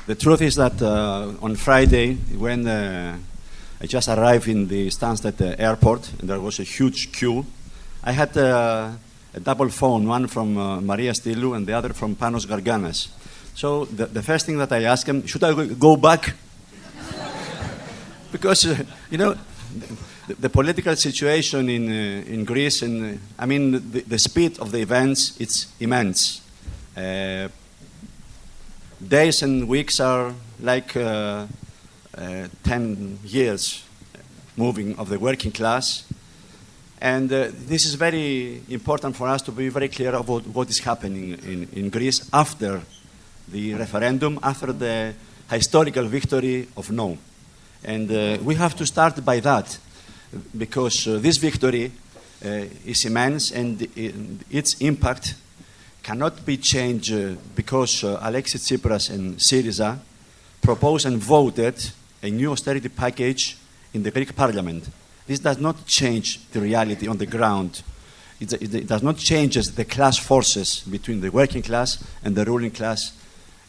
The truth is that on Friday, when I just arrived in the Stansted airport, and there was a huge queue, I had a double phone, one from Maria Stilou and the other from Panos Garganas. So the first thing that I asked him, should I go back? Because, you know, the political situation in Greece, and I mean, the speed of the events, it's immense. Days and weeks are like 10 years moving of the working class. And this is very important for us to be very clear about what is happening in Greece after the referendum, after the historical victory of no. And we have to start by that, because this victory is immense, and its impact cannot be changed because Alexis Tsipras and Syriza proposed and voted a new austerity package in the Greek parliament. This does not change the reality on the ground. It does not change the class forces between the working class and the ruling class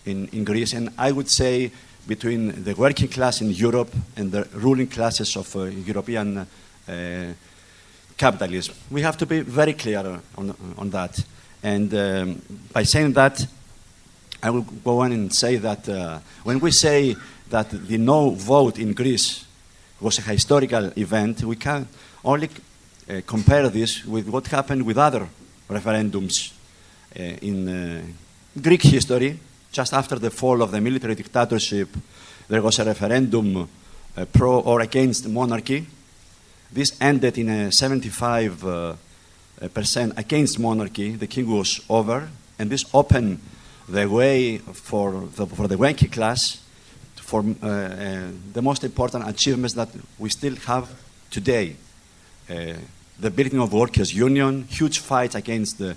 in Greece, and I would say between the working class in Europe and the ruling classes of European capitalism. We have to be very clear on that. And by saying that, I will go on and say that when we say that the no vote in Greece was a historical event, we can only compare this with what happened with other referendums in Greek history. Just after the fall of the military dictatorship, there was a referendum pro or against monarchy. This ended in a 75% against monarchy. The king was over, and this opened the way for the working class for the most important achievements that we still have today. The building of workers' union, huge fights against the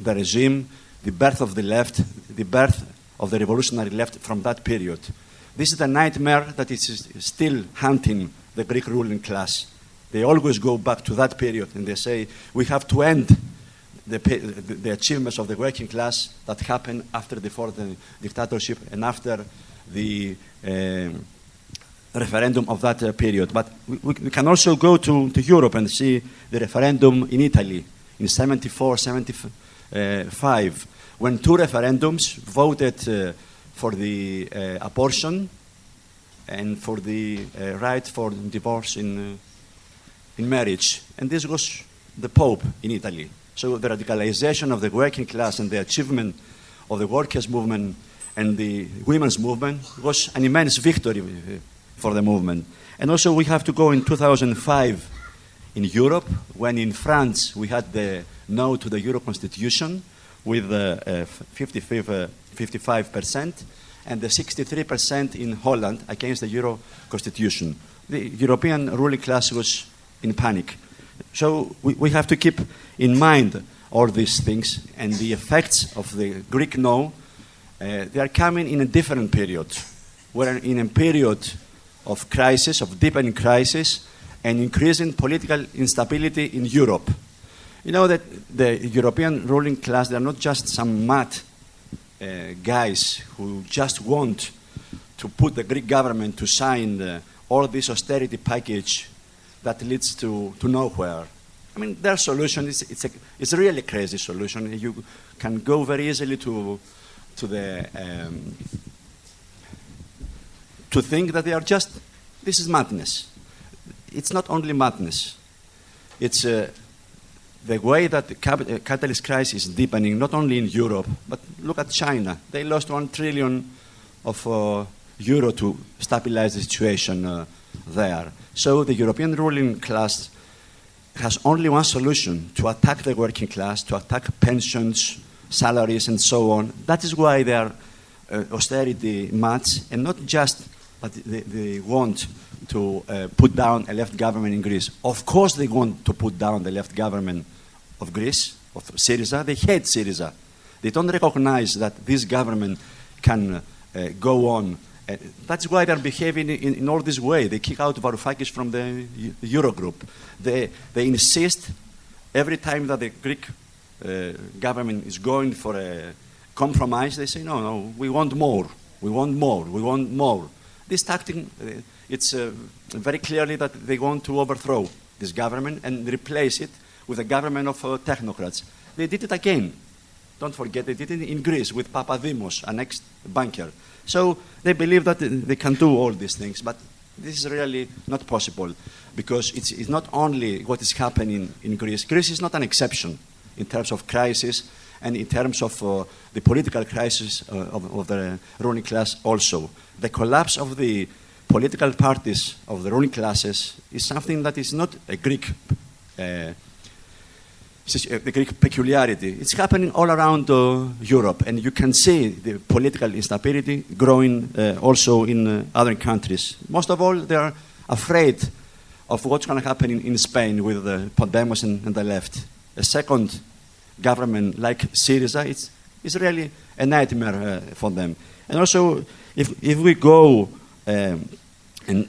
regime, the birth of the left, the birth of the revolutionary left from that period. This is the nightmare that is still haunting the Greek ruling class. They always go back to that period and they say, we have to end the achievements of the working class that happened after the fourth dictatorship and after the referendum of that period. But we can also go to Europe and see the referendum in Italy in 74, 75, when two referendums voted for the abortion and for the right for divorce in marriage. And this was the Pope in Italy. So the radicalization of the working class and the achievement of the workers' movement and the women's movement was an immense victory for the movement. And also we have to go in 2005 in Europe, when in France we had the no to the Euro Constitution with 55% and the 63% in Holland against the Euro Constitution. The European ruling class was in panic. So we have to keep in mind all these things, and the effects of the Greek no, they are coming in a different period. We're in a period of crisis, of deepening crisis, and increasing political instability in Europe. You know that the European ruling class, they are not just some mad guys who just want to put the Greek government to sign all this austerity package that leads to nowhere. I mean, their solution is it's a really crazy solution. You can go very easily to think that they are just, this is madness. It's not only madness. It's the way that the capitalist crisis is deepening, not only in Europe, but look at China. They lost 1 trillion of euro to stabilize the situation there. So the European ruling class has only one solution: to attack the working class, to attack pensions, salaries, and so on. That is why they are austerity mad, and not just, but they want to put down a left government in Greece. Of course they want to put down the left government of Greece, of Syriza. They hate Syriza. They don't recognize that this government can go on. That's why they're behaving in all this way. They kick out Varoufakis from the Eurogroup. They insist every time that the Greek government is going for a compromise, they say, no, we want more. We want more. We want more. This tactic, it's very clearly that they want to overthrow this government and replace it with a government of technocrats. They did it again. Don't forget, they did it in Greece with Papadimos, an ex-banker. So they believe that they can do all these things, but this is really not possible because it's not only what is happening in Greece. Greece is not an exception in terms of crisis and in terms of the political crisis of the ruling class also. The collapse of the political parties of the ruling classes is something that is not a Greek the Greek peculiarity. It's happening all around Europe, and you can see the political instability growing also in other countries. Most of all, they are afraid of what's going to happen in Spain with Podemos and the left. A second government like Syriza is really a nightmare for them. And also, if we go and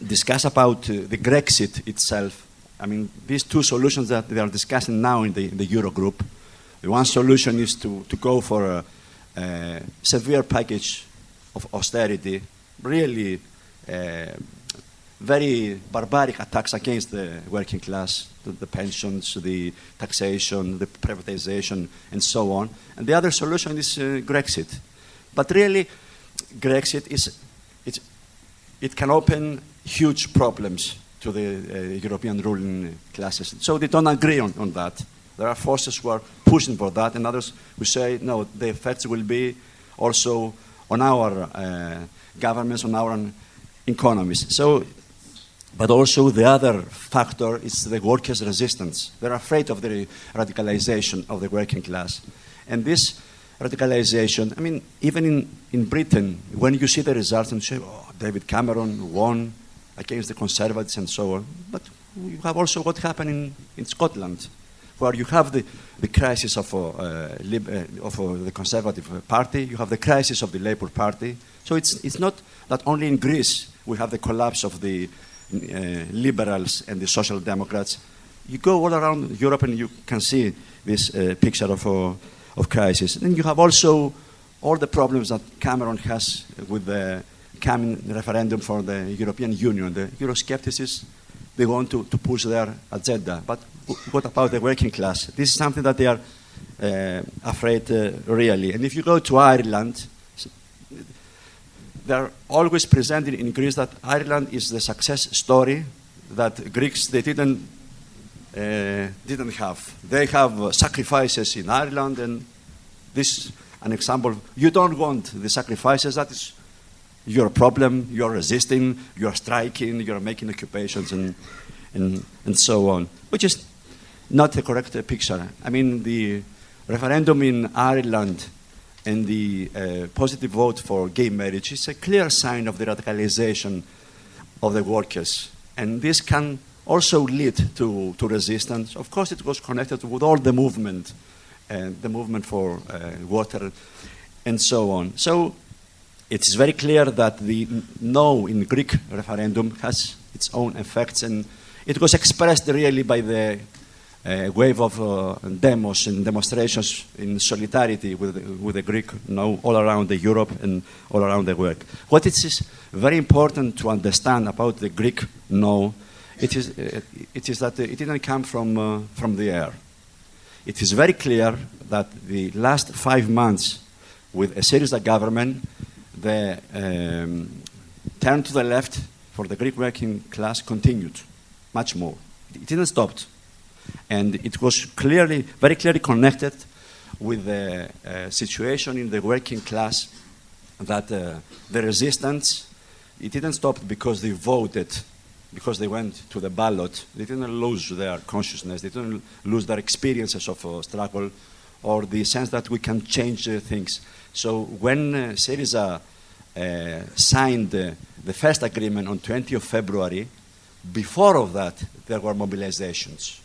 discuss about the Grexit itself, I mean, these two solutions that they are discussing now in the Eurogroup, the one solution is to go for a severe package of austerity, really very barbaric attacks against the working class, the pensions, the taxation, the privatization, and so on. And the other solution is Grexit. But really, Grexit it can open huge problems to the European ruling classes. So they don't agree on that. There are forces who are pushing for that, and others who say, no, the effects will be also on our governments, on our economies. So, but also the other factor is the workers' resistance. They're afraid of the radicalization of the working class. And this radicalization, I mean, even in Britain, when you see the results and say, oh, David Cameron won against the Conservatives and so on. But you have also what happened in Scotland, where you have the crisis of the Conservative Party, you have the crisis of the Labour Party. So it's not that only in Greece we have the collapse of the liberals and the Social Democrats. You go all around Europe and you can see this picture of crisis. And you have also all the problems that Cameron has with the coming referendum for the European Union. The Eurosceptics, they want to push their agenda. But what about the working class? This is something that they are afraid really. And if you go to Ireland, they're always presenting in Greece that Ireland is the success story that Greeks they didn't have. They have sacrifices in Ireland, and this is an example. You don't want the sacrifices. That is your problem. You're resisting. You're striking. You're making occupations, and so on, which is not a correct picture. I mean, the referendum in Ireland and the positive vote for gay marriage is a clear sign of the radicalization of the workers. And this can also lead to resistance. Of course, it was connected with all the movement for water and so on. So it is very clear that the no in Greek referendum has its own effects, and it was expressed really by the wave of demos and demonstrations in solidarity with the Greek no all around Europe and all around the world. What is very important to understand about the Greek no, it is that it didn't come from the air. It is very clear that the last 5 months with a Syriza government, the turn to the left for the Greek working class continued much more. It didn't stop. And it was very clearly connected with the situation in the working class that the resistance, it didn't stop because they voted, because they went to the ballot. They didn't lose their consciousness. They didn't lose their experiences of struggle or the sense that we can change things. So when Syriza signed the first agreement on 20th of February, before of that, there were mobilizations.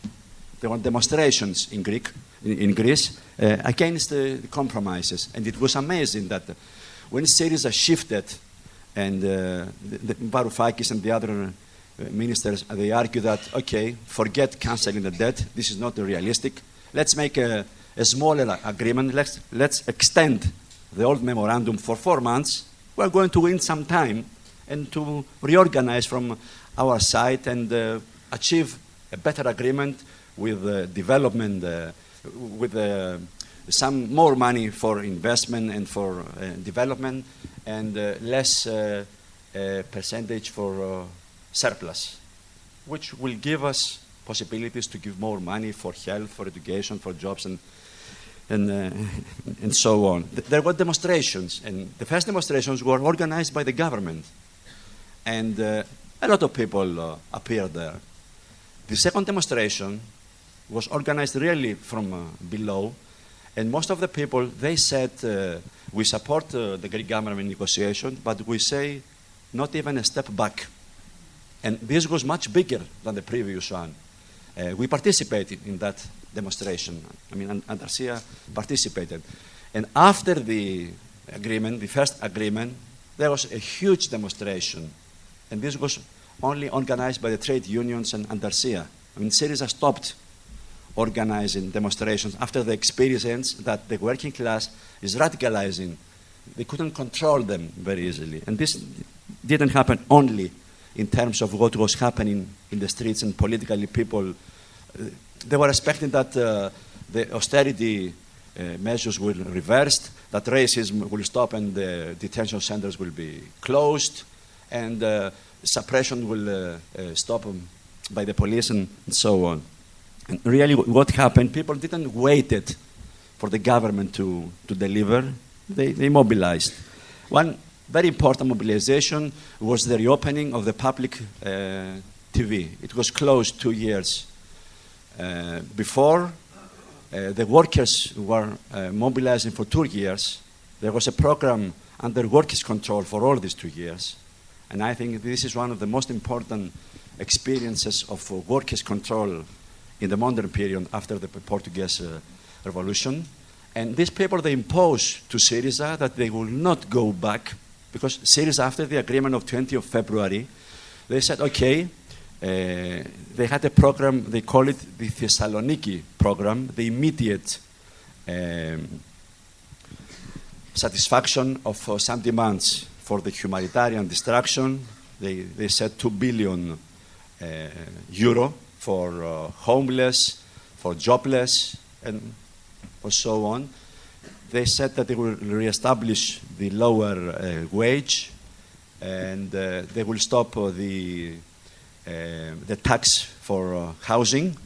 There were demonstrations in Greece against the compromises. And it was amazing that when Syriza shifted and the Varoufakis and the other ministers, they argued that, okay, forget cancelling the debt. This is not realistic. Let's make a smaller agreement. Let's extend the old memorandum for 4 months we're going to win some time and to reorganize from our side and achieve a better agreement with development, with some more money for investment and for development, and less percentage for surplus, which will give us possibilities to give more money for health, for education, for jobs, and so on. There were demonstrations, and the first demonstrations were organized by the government, and a lot of people appeared there. The second demonstration was organized really from below, and most of the people, they said, we support the Greek government negotiation, but we say not even a step back. And this was much bigger than the previous one. We participated in that demonstration. I mean, Andalusia participated. And after the agreement, the first agreement, there was a huge demonstration. And this was only organized by the trade unions and Andalusia. I mean, Syriza stopped organizing demonstrations after the experience that the working class is radicalizing. They couldn't control them very easily. And this didn't happen only in terms of what was happening in the streets and politically people. They were expecting that the austerity measures will be reversed, that racism will stop and the detention centers will be closed, and suppression will stop by the police and so on. And really what happened, people didn't wait for the government to deliver. They mobilized. One very important mobilization was the reopening of the public TV. It was closed 2 years before. The workers were mobilizing for 2 years. There was a program under workers' control for all these 2 years. And I think this is one of the most important experiences of workers' control in the modern period after the Portuguese Revolution. And these people, they imposed to Syriza that they will not go back, because Syriza, after the agreement of 20th of February, they said, okay, they had a program, they call it the Thessaloniki program, the immediate satisfaction of some demands for the humanitarian destruction. They said 2 billion euro for homeless, for jobless, and for so on. They said that they will reestablish the lower wage, and they will stop the tax for housing.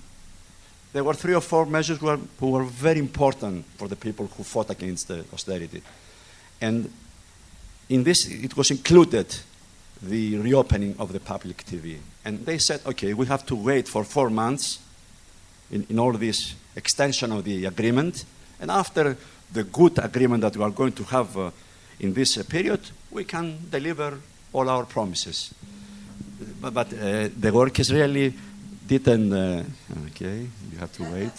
There were 3 or 4 measures who were very important for the people who fought against the austerity. And in this, it was included the reopening of the public TV. And they said, okay, we have to wait for 4 months in all this extension of the agreement. And after the good agreement that we are going to have in this period, we can deliver all our promises. But the workers really didn't, okay, you have to wait.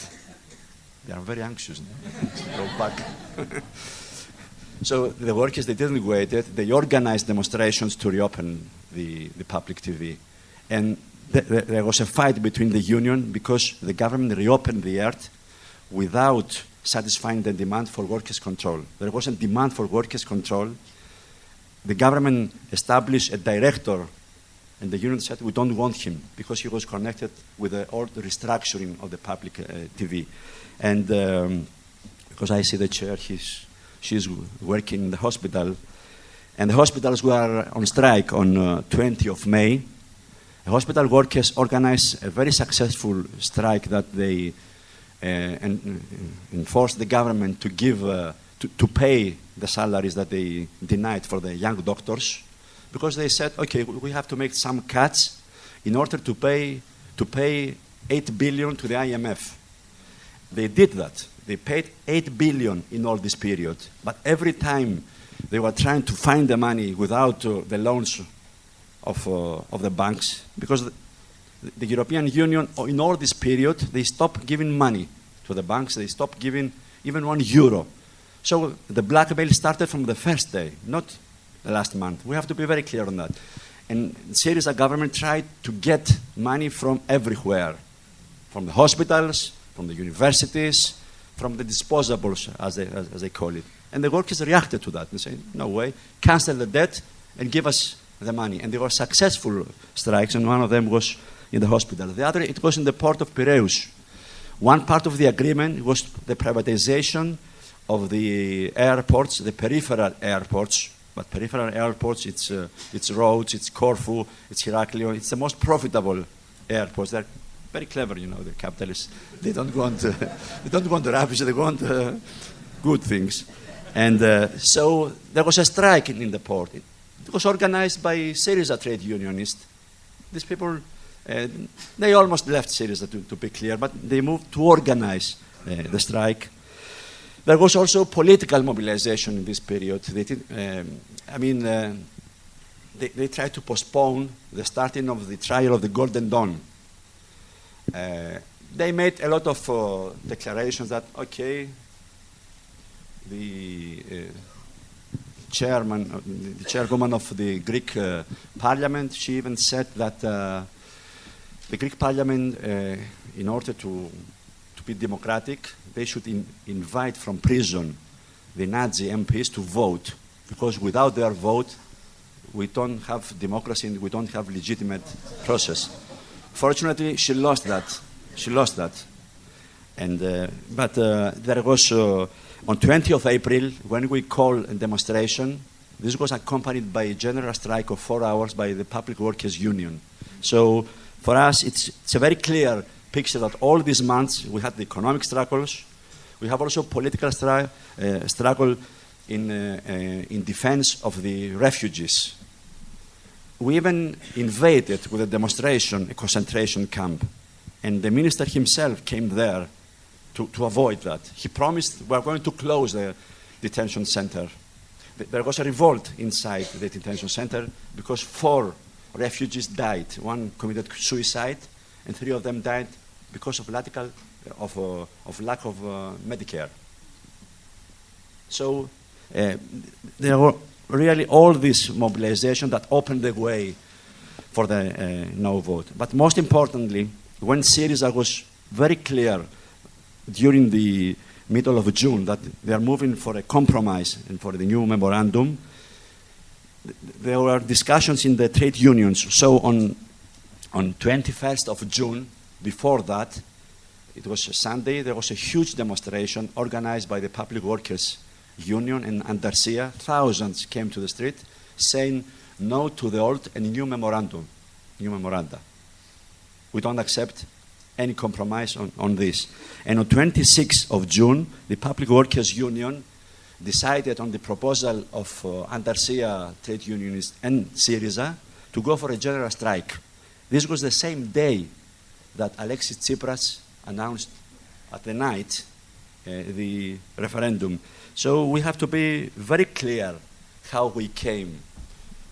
They are very anxious now. Go back. So the workers, they didn't wait. They organized demonstrations to reopen the public TV. And there was a fight between the union because the government reopened the earth without satisfying the demand for workers' control. There wasn't demand for workers' control. The government established a director, and the union said, we don't want him because he was connected with the old restructuring of the public TV. And because I see the chair, she's working in the hospital. And the hospitals were on strike on 20th of May. The hospital workers organized a very successful strike that they enforced the government to give, to pay the salaries that they denied for the young doctors, because they said, okay, we have to make some cuts in order to pay 8 billion to the IMF. They did that. They paid 8 billion in all this period. But every time they were trying to find the money without the loans of the banks, because the European Union, in all this period, they stopped giving money to the banks. They stopped giving even €1. So the blackmail started from the first day, not the last month. We have to be very clear on that. And Syriza government tried to get money from everywhere, from the hospitals, from the universities, from the disposables, as they call it. And the workers reacted to that. They say, no way, cancel the debt and give us the money. And they were successful strikes, and one of them was in the hospital. The other, it was in the port of Piraeus. One part of the agreement was the privatization of the airports, the peripheral airports. But peripheral airports, it's Rhodes, it's Corfu, it's Heraklion. It's the most profitable airports. They're very clever, you know, the capitalists. They don't want rubbish. They want good things. And so there was a strike in the port. It was organized by Syriza trade unionists. These people, they almost left Syriza, to be clear, but they moved to organize the strike. There was also political mobilization in this period. They tried to postpone the starting of the trial of the Golden Dawn. They made a lot of declarations that, okay, the chairwoman of the Greek parliament, she even said that the Greek parliament, in order to be democratic, they should invite from prison the Nazi MPs to vote, because without their vote, we don't have democracy and we don't have legitimate process. Fortunately, she lost that. And but there was on 20th of April, when we called a demonstration, this was accompanied by a general strike of 4 hours by the Public Workers Union. So for us, it's a very clear picture that all these months we had the economic struggles. We have also political struggle in defense of the refugees. We even invaded with a demonstration a concentration camp, and the minister himself came there to avoid that. He promised we are going to close the detention center. There was a revolt inside the detention center because 4 refugees died. One committed suicide, and 3 of them died because of lack of Medicare. So there were really all this mobilization that opened the way for the no vote. But most importantly, when Syriza was very clear during the middle of June that they are moving for a compromise and for the new memorandum, there were discussions in the trade unions. So on 21st of June, before that, it was a Sunday, there was a huge demonstration organized by the Public Workers Union in Andalusia. Thousands came to the street saying no to the old and new memoranda. We don't accept any compromise on this. And on 26th of June, the Public Workers Union decided on the proposal of Andalusia trade unionists and Syriza to go for a general strike. This was the same day that Alexis Tsipras announced at the night the referendum. So we have to be very clear how we came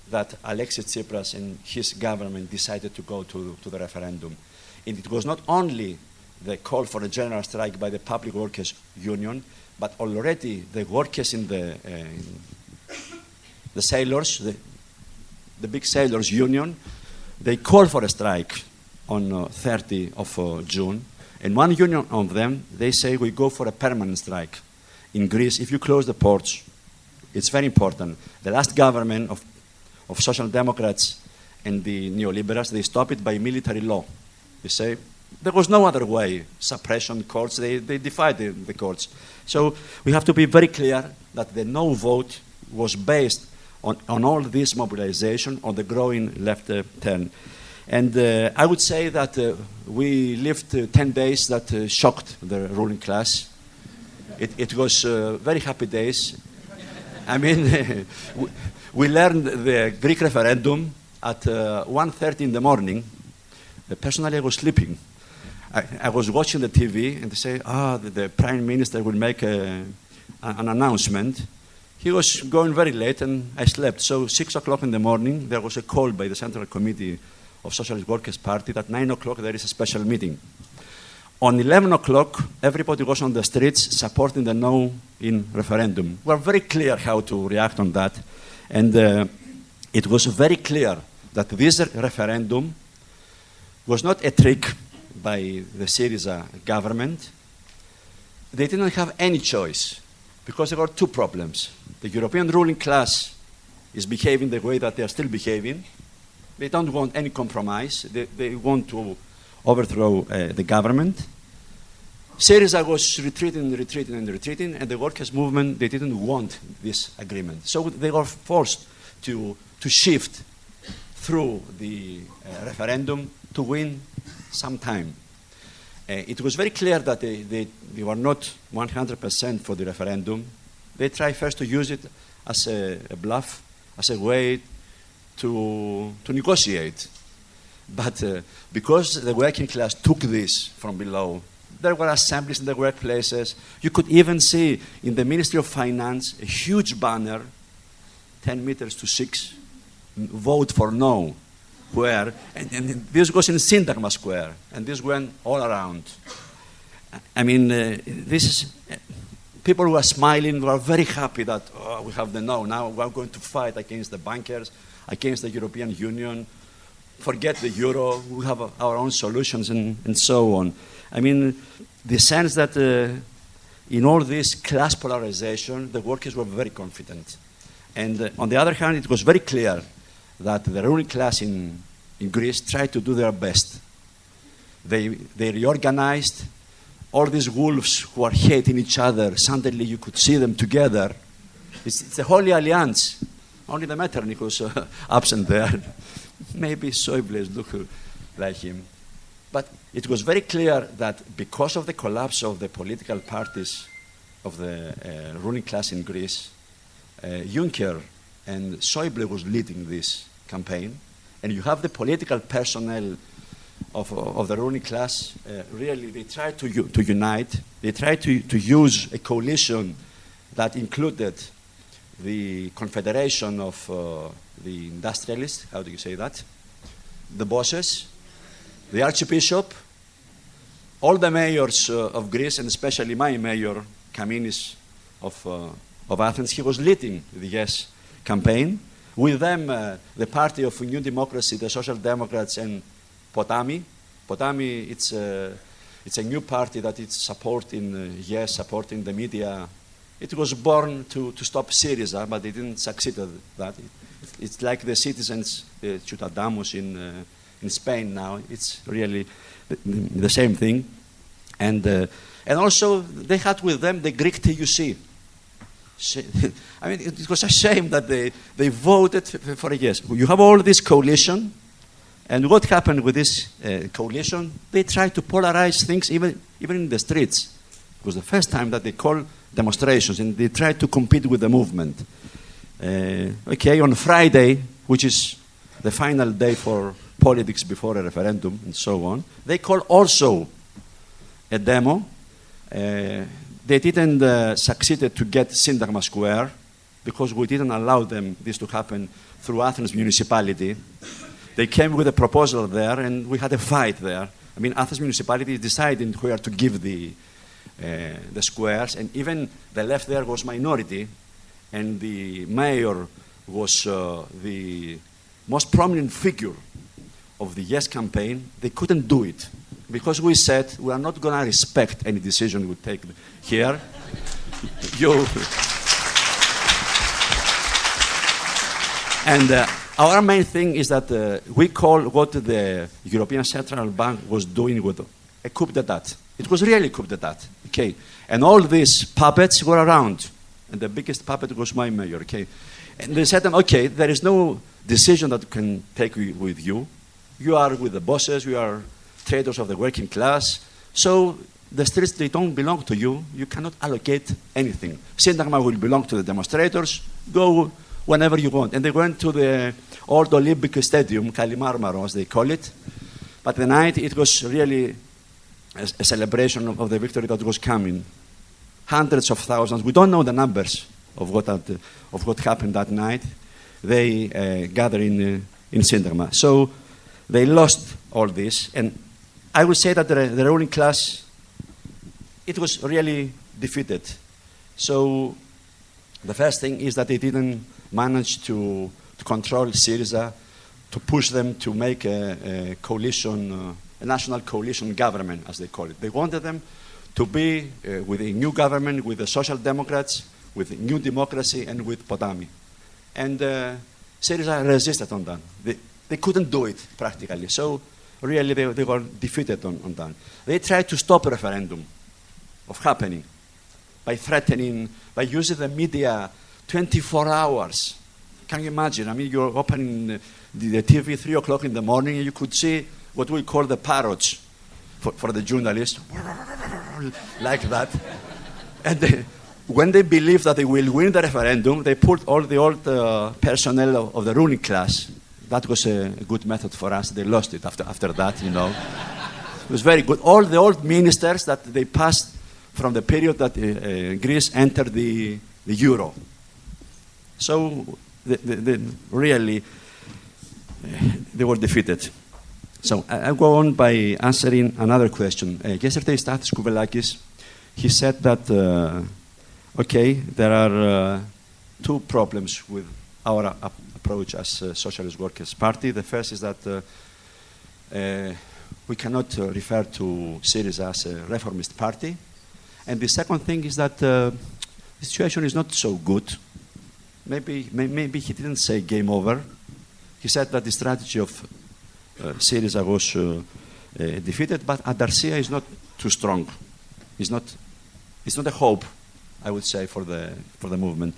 that Alexis Tsipras and his government decided to go to the referendum. And it was not only the call for a general strike by the Public Workers Union, but already the workers in the sailors, the big sailors union, they called for a strike on 30th of June. And one union of them, they say we go for a permanent strike. In Greece, if you close the ports, it's very important. The last government of Social Democrats and the neoliberals, they stopped it by military law. They say there was no other way. Suppression courts, they defied the courts. So we have to be very clear that the no vote was based on all this mobilization, on the growing left turn. And I would say that we lived 10 days that shocked the ruling class. It was very happy days. I mean, we learned the Greek referendum at 1:30 in the morning. Personally, I was sleeping. I was watching the TV, and they say, the Prime Minister will make an announcement. He was going very late, and I slept. So 6 o'clock in the morning, there was a call by the Central Committee of Socialist Workers Party that 9 o'clock there is a special meeting. On 11 o'clock, everybody was on the streets supporting the no in referendum. We were very clear how to react on that. And it was very clear that this referendum was not a trick by the Syriza government. they didn't have any choice because there were two problems. The European ruling class is behaving the way that they are still behaving. They don't want any compromise. They want to overthrow the government. Syriza was retreating, and the workers' movement, they didn't want this agreement. So they were forced to shift through the referendum to win some time. It was very clear that they were not 100% for the referendum. They tried first to use it as a bluff, as a way to negotiate. But because the working class took this from below, there were assemblies in the workplaces. You could even see in the Ministry of Finance a huge banner, 10 meters to 6, vote for no, where, and this was in Syntagma Square, and this went all around. I mean, this is, people who are smiling were very happy that we have the no. Now we're going to fight against the bankers, against the European Union, forget the euro, we have our own solutions, and so on. I mean, the sense that in all this class polarization, the workers were very confident. And on the other hand, it was very clear that the ruling class in Greece tried to do their best. They reorganized. All these wolves who are hating each other, suddenly you could see them together. It's a holy alliance. Only the Metternich was absent there. Maybe Schäuble look like him. But it was very clear that because of the collapse of the political parties of the ruling class in Greece, Juncker and Schäuble was leading this campaign. And you have the political personnel of the ruling class. Really, they tried to unite. They tried to use a coalition that included the Confederation of the Industrialists, how do you say that? The bosses, the Archbishop, all the mayors of Greece, and especially my mayor, Kaminis of Athens. He was leading the Yes campaign. With them, the party of New Democracy, the Social Democrats, and Potami. Potami, it's a new party that is supporting Yes, supporting the media. It was born to stop Syriza, but they didn't succeed at that. It's like the citizens, Ciudadanos in Spain now. It's really the same thing. And also, they had with them the Greek TUC. I mean, it was a shame that they voted for a yes. You have all this coalition, and what happened with this coalition? They tried to polarize things even in the streets. It was the first time that they called demonstrations, and they tried to compete with the movement. Okay, on Friday, which is the final day for politics before a referendum and so on, they called also a demo. They didn't succeed to get Syntagma Square because we didn't allow them this to happen through Athens municipality. They came with a proposal there, and we had a fight there. I mean, Athens municipality decided where to give the squares, and even the left there was minority, and the mayor was the most prominent figure of the Yes campaign. They couldn't do it because we said we are not going to respect any decision we take here. And our main thing is that we call what the European Central Bank was doing with a coup d'etat. It was really a coup d'etat. Okay, and all these puppets were around, and the biggest puppet was my mayor. Okay, and they said, okay, there is no decision that we can take with you. You are with the bosses. You are traders of the working class. So the streets, they don't belong to you. You cannot allocate anything. Syntagma will belong to the demonstrators. Go whenever you want. And they went to the old Olympic Stadium, Kalimarmaro, as they call it. But the night, it was really a celebration of the victory that was coming. Hundreds of thousands. We don't know the numbers of what happened that night. They gathered in Syntagma. So they lost all this. And I would say that the ruling class, it was really defeated. So the first thing is that they didn't manage to control Syriza, to push them to make a coalition, a national coalition government, as they call it. They wanted them to be with a new government, with the Social Democrats, with New Democracy, and with Potami. And Syriza resisted on that. They couldn't do it practically. So really they were defeated on that. They tried to stop a referendum of happening by threatening, by using the media 24 hours. Can you imagine? I mean, you're opening the TV 3 o'clock in the morning and you could see what we call the parrots for the journalists, like that. And when they believe that they will win the referendum, they put all the old personnel of the ruling class. That was a good method for us. They lost it after that, you know. It was very good. All the old ministers that they passed from the period that Greece entered the euro. So really, they were defeated. So I'll go on by answering another question. Yesterday, Stathis Kouvelakis, he said that, okay, there are two problems with our approach as Socialist Workers Party. The first is that we cannot refer to Syriza as a reformist party. And the second thing is that the situation is not so good. Maybe he didn't say game over. He said that the strategy of Syriza was defeated, but Andarsia is not too strong. It's not a hope, I would say, for the movement.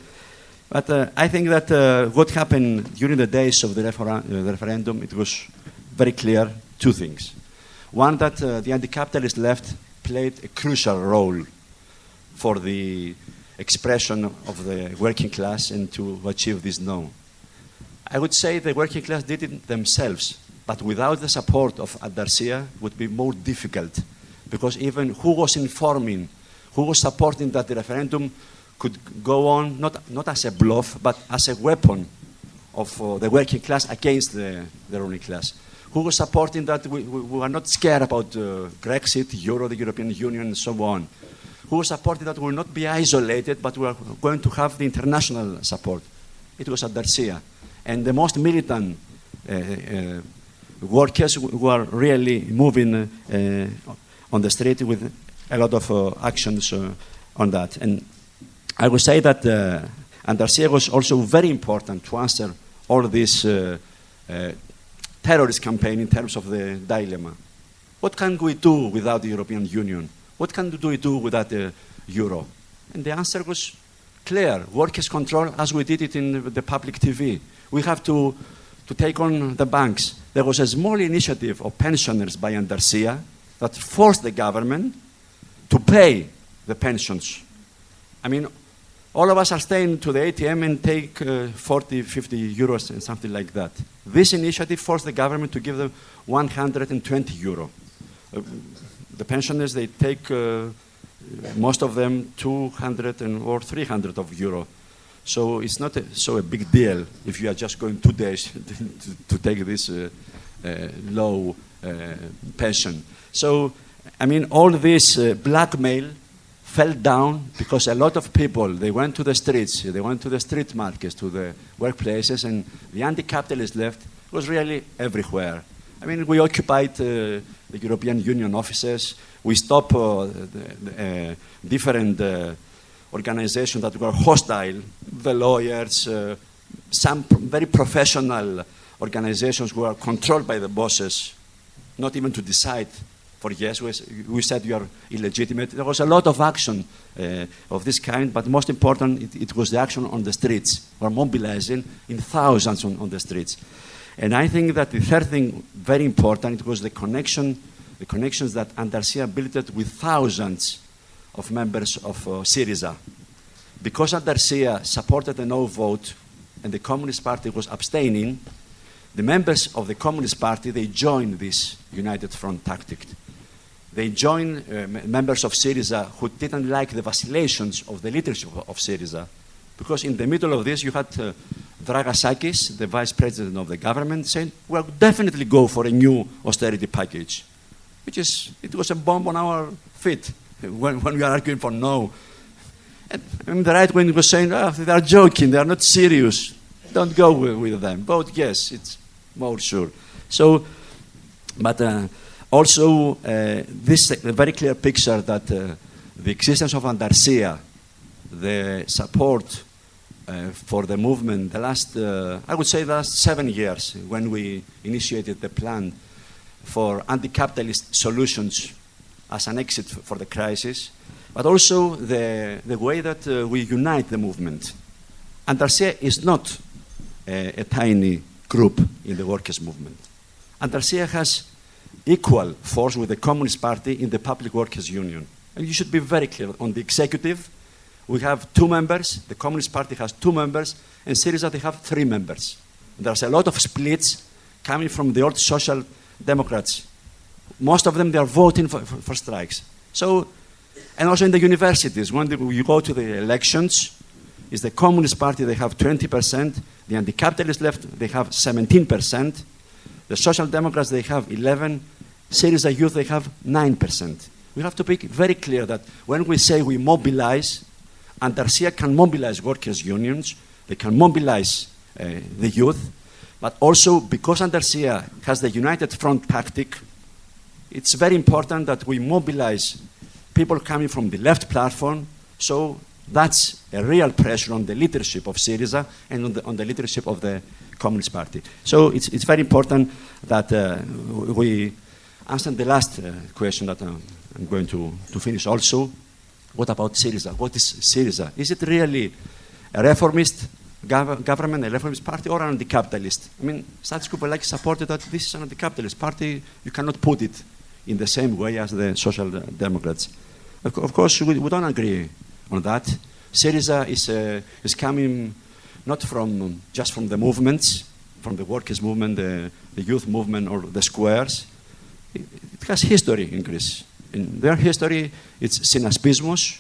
But I think that what happened during the days of the referendum, it was very clear, two things. One, that the anti-capitalist left played a crucial role for the expression of the working class and to achieve this no. I would say the working class did it themselves, but without the support of Andarsia, it would be more difficult, because even who was informing, who was supporting that the referendum could go on, not as a bluff, but as a weapon of the working class against the ruling class. Who was supporting that we are not scared about Brexit, Euro, the European Union, and so on. Who was supporting that we will not be isolated, but we are going to have the international support. It was Andarsia. And the most militant workers who are really moving on the street with a lot of actions on that. And I would say that Andarsia was also very important to answer all this terrorist campaign in terms of the dilemma. What can we do without the European Union? What can we do without the euro? And the answer was clear. Workers' control, as we did it in the public TV. We have to take on the banks. There was a small initiative of pensioners by Andarsia that forced the government to pay the pensions. I mean, all of us are staying to the ATM and take 40, 50 euros and something like that. This initiative forced the government to give them 120 euro. The pensioners, they take, most of them, 200 or 300 of euro. So it's not so a big deal if you are just going 2 days to take this low pension. So, I mean, all this blackmail fell down because a lot of people, they went to the streets, they went to the street markets, to the workplaces, and the anti-capitalist left was really everywhere. I mean, we occupied the European Union offices. We stopped different organizations that were hostile, the lawyers, some very professional organizations who are controlled by the bosses, not even to decide for yes. We said you are illegitimate. There was a lot of action of this kind, but most important, it was the action on the streets. We were mobilizing in thousands on the streets. And I think that the third thing, very important, it was the connections that Andarsia built with thousands of members of Syriza. Because Andarsia supported the no vote and the Communist Party was abstaining, the members of the Communist Party, they joined this United Front tactic. They joined members of Syriza who didn't like the vacillations of the leadership of Syriza. Because in the middle of this, you had Dragasakis, the vice president of the government, saying, we'll definitely go for a new austerity package. It was a bomb on our feet when we are arguing for no. And the right wing was saying, they are joking, they are not serious. Don't go with them. Vote yes, it's more sure. So, but Also, this is a very clear picture that the existence of Andalusia, the support for the movement, the last, I would say the last 7 years, when we initiated the plan for anti-capitalist solutions as an exit for the crisis, but also the way that we unite the movement. Andalusia is not a tiny group in the workers' movement. Andalusia has equal force with the Communist Party in the Public Workers Union. And you should be very clear. On the executive, we have 2 members, the Communist Party has 2 members, and Syriza, they have 3 members. There's a lot of splits coming from the old Social Democrats. Most of them, they are voting for strikes. So, and also in the universities, when you go to the elections, is the Communist Party, they have 20%, the anti-capitalist left, they have 17%, the Social Democrats, they have 11%, Syriza Youth, they have 9%. We have to be very clear that when we say we mobilize, Andalusia can mobilize workers' unions, they can mobilize the youth, but also because Andalusia has the United Front tactic, it's very important that we mobilize people coming from the left platform, so that's a real pressure on the leadership of Syriza and on the leadership of the Communist Party. So it's very important that we answer the last question that I'm going to finish also. What about Syriza? What is Syriza? Is it really a reformist government, a reformist party, or an anti-capitalist? I mean, Status Quo supported that this is an anti-capitalist party. You cannot put it in the same way as the Social Democrats. Of course, we don't agree on that. Syriza is coming not from just from the movements, from the workers' movement, the youth movement, or the squares. It has history in Greece. In their history, it's synaspismos,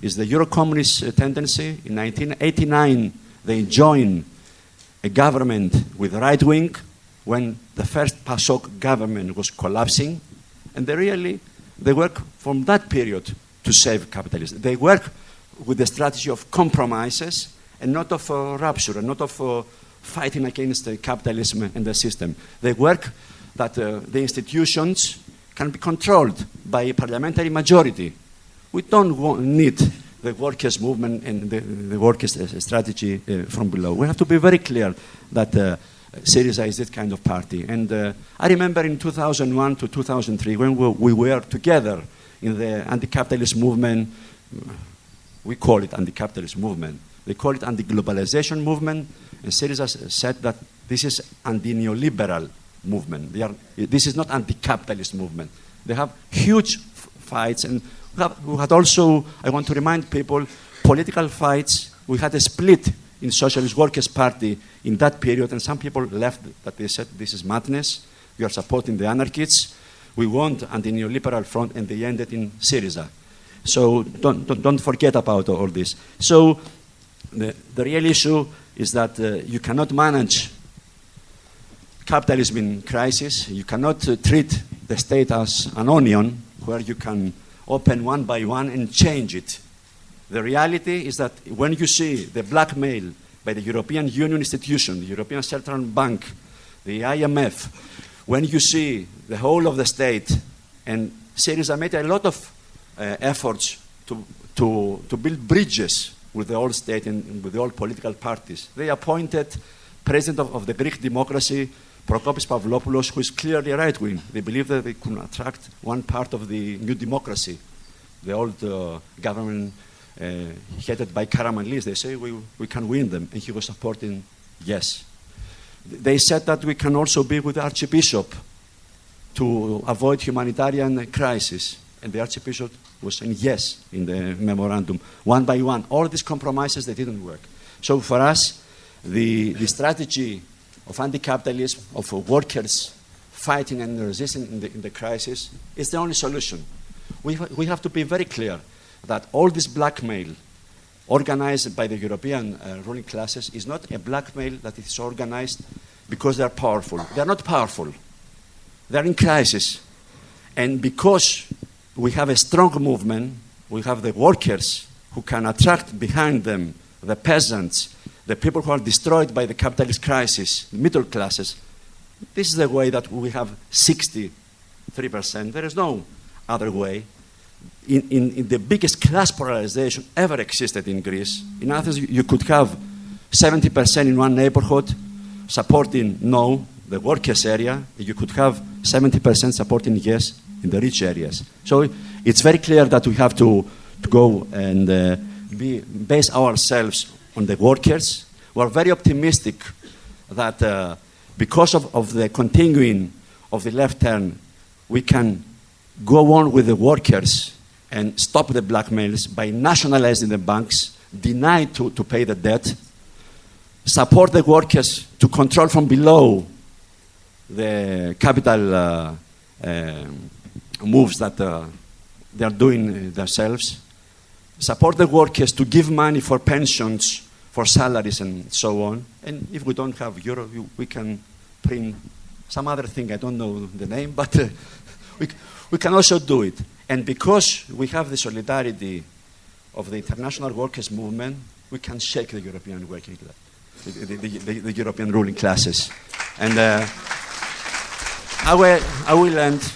it's the Euro-communist tendency. In 1989, they joined a government with right wing when the first PASOK government was collapsing, and they work from that period to save capitalism. They work with the strategy of compromises and not of rupture, and not of fighting against capitalism and the system. They work that the institutions can be controlled by a parliamentary majority. We don't need the workers' movement and the workers' strategy from below. We have to be very clear that Syriza is that kind of party. And I remember in 2001 to 2003, when we were together in the anti-capitalist movement, we call it anti-capitalist movement. They call it anti-globalization movement, and Syriza said that this is anti-neoliberal movement. This is not anti-capitalist movement. They have huge fights, and we had also, I want to remind people, political fights. We had a split in Socialist Workers Party in that period, and some people left that they said this is madness. We are supporting the anarchists. We want anti-neoliberal front, and they ended in Syriza. So don't forget about all this. So the real issue is that you cannot manage capitalism in crisis. You cannot treat the state as an onion where you can open one by one and change it. The reality is that when you see the blackmail by the European Union institution, the European Central Bank, the IMF, when you see the whole of the state, and Syriza made a lot of efforts to build bridges with the old state and with the old political parties. They appointed president of the Greek democracy, Prokopis Pavlopoulos, who is clearly right-wing. They believe that they could attract one part of the new democracy, the old government headed by Karamanlis. They say we can win them, and he was supporting yes. They said that we can also be with the Archbishop to avoid humanitarian crisis, and the Archbishop was saying yes in the memorandum, one by one. All these compromises, they didn't work. So for us, the strategy of anti-capitalism, of workers fighting and resisting in the crisis, is the only solution. We have to be very clear that all this blackmail organized by the European ruling classes is not a blackmail that is organized because they are powerful. They are not powerful. They are in crisis. And because we have a strong movement, we have the workers who can attract behind them the peasants, the people who are destroyed by the capitalist crisis, middle classes. This is the way that we have 60 3%. There is no other way. In the biggest class polarization ever existed in Greece, in Athens, you could have 70% in one neighborhood supporting no, the workers area. You could have 70% supporting yes in the rich areas. So it's very clear that we have to go and base ourselves on the workers. We're very optimistic that because of the continuing of the left turn, we can go on with the workers and stop the blackmails by nationalizing the banks, deny to pay the debt, support the workers to control from below the capital moves that they are doing themselves, support the workers to give money for pensions, for salaries and so on. And if we don't have euro, we can print some other thing, I don't know the name, but we can also do it. And because we have the solidarity of the international workers' movement, we can shake the European working class, the European ruling classes. And I will end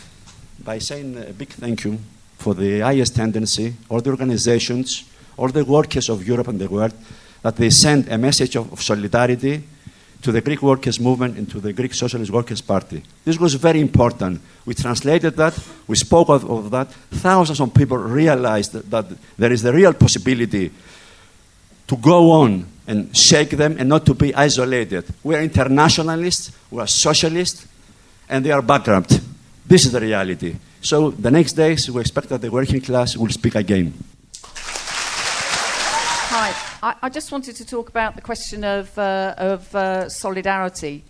by saying a big thank you for the highest tendency, all the organizations, all the workers of Europe and the world, that they send a message of solidarity to the Greek workers' movement and to the Greek Socialist Workers Party. This was very important. We translated that, we spoke of that. Thousands of people realized that there is the real possibility to go on and shake them and not to be isolated. We are internationalists, we are socialists, and they are bankrupt. This is the reality. So the next days, we expect that the working class will speak again. Hi. I just wanted to talk about the question of solidarity,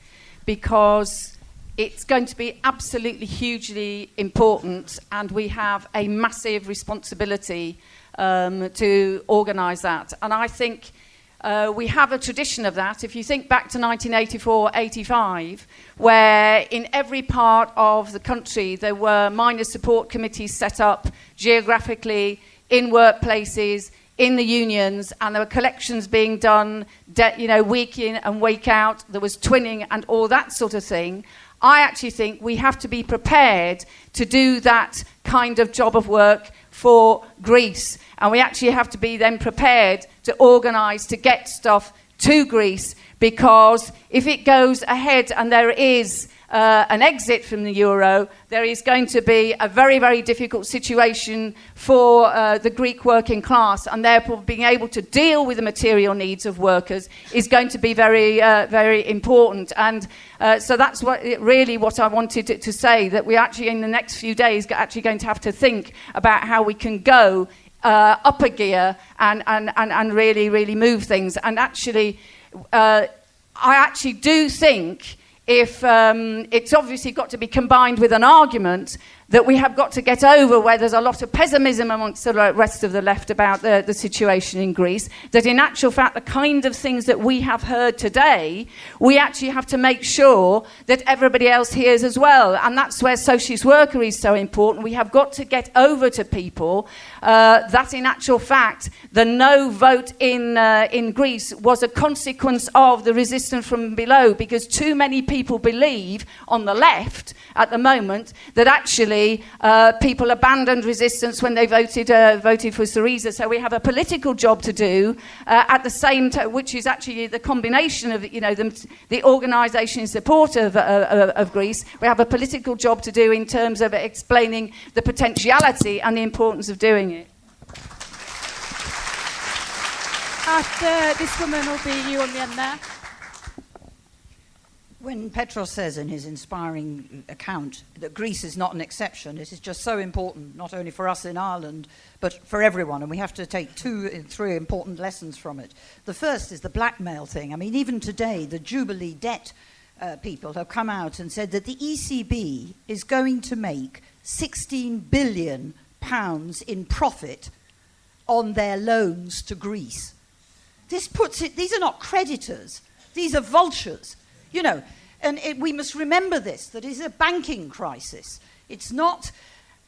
because it's going to be absolutely hugely important, and we have a massive responsibility to organise that. And I think we have a tradition of that. If you think back to 1984-85, where in every part of the country there were miners' support committees set up geographically, in workplaces, in the unions, and there were collections being done, week in and week out. There was twinning and all that sort of thing. I actually think we have to be prepared to do that kind of job of work for Greece. And we actually have to be then prepared to organise to get stuff to Greece, because if it goes ahead and there is an exit from the euro, there is going to be a very, very difficult situation for the Greek working class, and therefore being able to deal with the material needs of workers is going to be very, very important. And so that's what I wanted to say, that we actually in the next few days are actually going to have to think about how we can go up a gear and really, really move things. And actually, I actually do think if it's obviously got to be combined with an argument that we have got to get over, where there's a lot of pessimism amongst the rest of the left about the situation in Greece, that in actual fact the kind of things that we have heard today, we actually have to make sure that everybody else hears as well. And that's where socialist worker is so important. We have got to get over to people that in actual fact the no vote in Greece was a consequence of the resistance from below, because too many people believe on the left at the moment that actually people abandoned resistance when they voted for Syriza. So we have a political job to do at the same time, which is actually the combination of the organisation in support of Greece. We have a political job to do in terms of explaining the potentiality and the importance of doing it. This woman will be you on the end there. When Petros says in his inspiring account that Greece is not an exception, it is just so important, not only for us in Ireland, but for everyone. And we have to take 3 important lessons from it. The first is the blackmail thing. I mean, even today, the Jubilee debt people have come out and said that the ECB is going to make £16 billion in profit on their loans to Greece. This puts it, these are not creditors, these are vultures. We must remember this, that it's a banking crisis. It's not,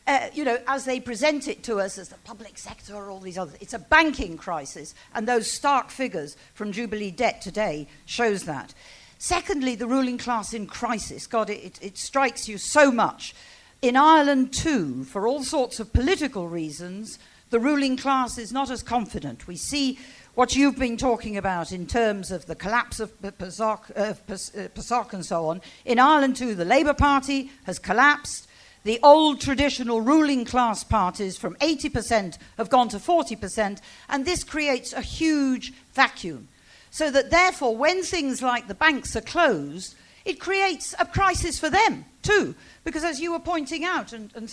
as they present it to us as the public sector or all these others. It's a banking crisis, and those stark figures from Jubilee debt today shows that. Secondly, the ruling class in crisis. God, it strikes you so much In Ireland too, for all sorts of political reasons, the ruling class is not as confident. We see what you've been talking about in terms of the collapse of PASOK and so on. In Ireland too, the Labour Party has collapsed. The old traditional ruling class parties from 80% have gone to 40%, and this creates a huge vacuum. So that therefore, when things like the banks are closed, it creates a crisis for them too. Because as you were pointing out, and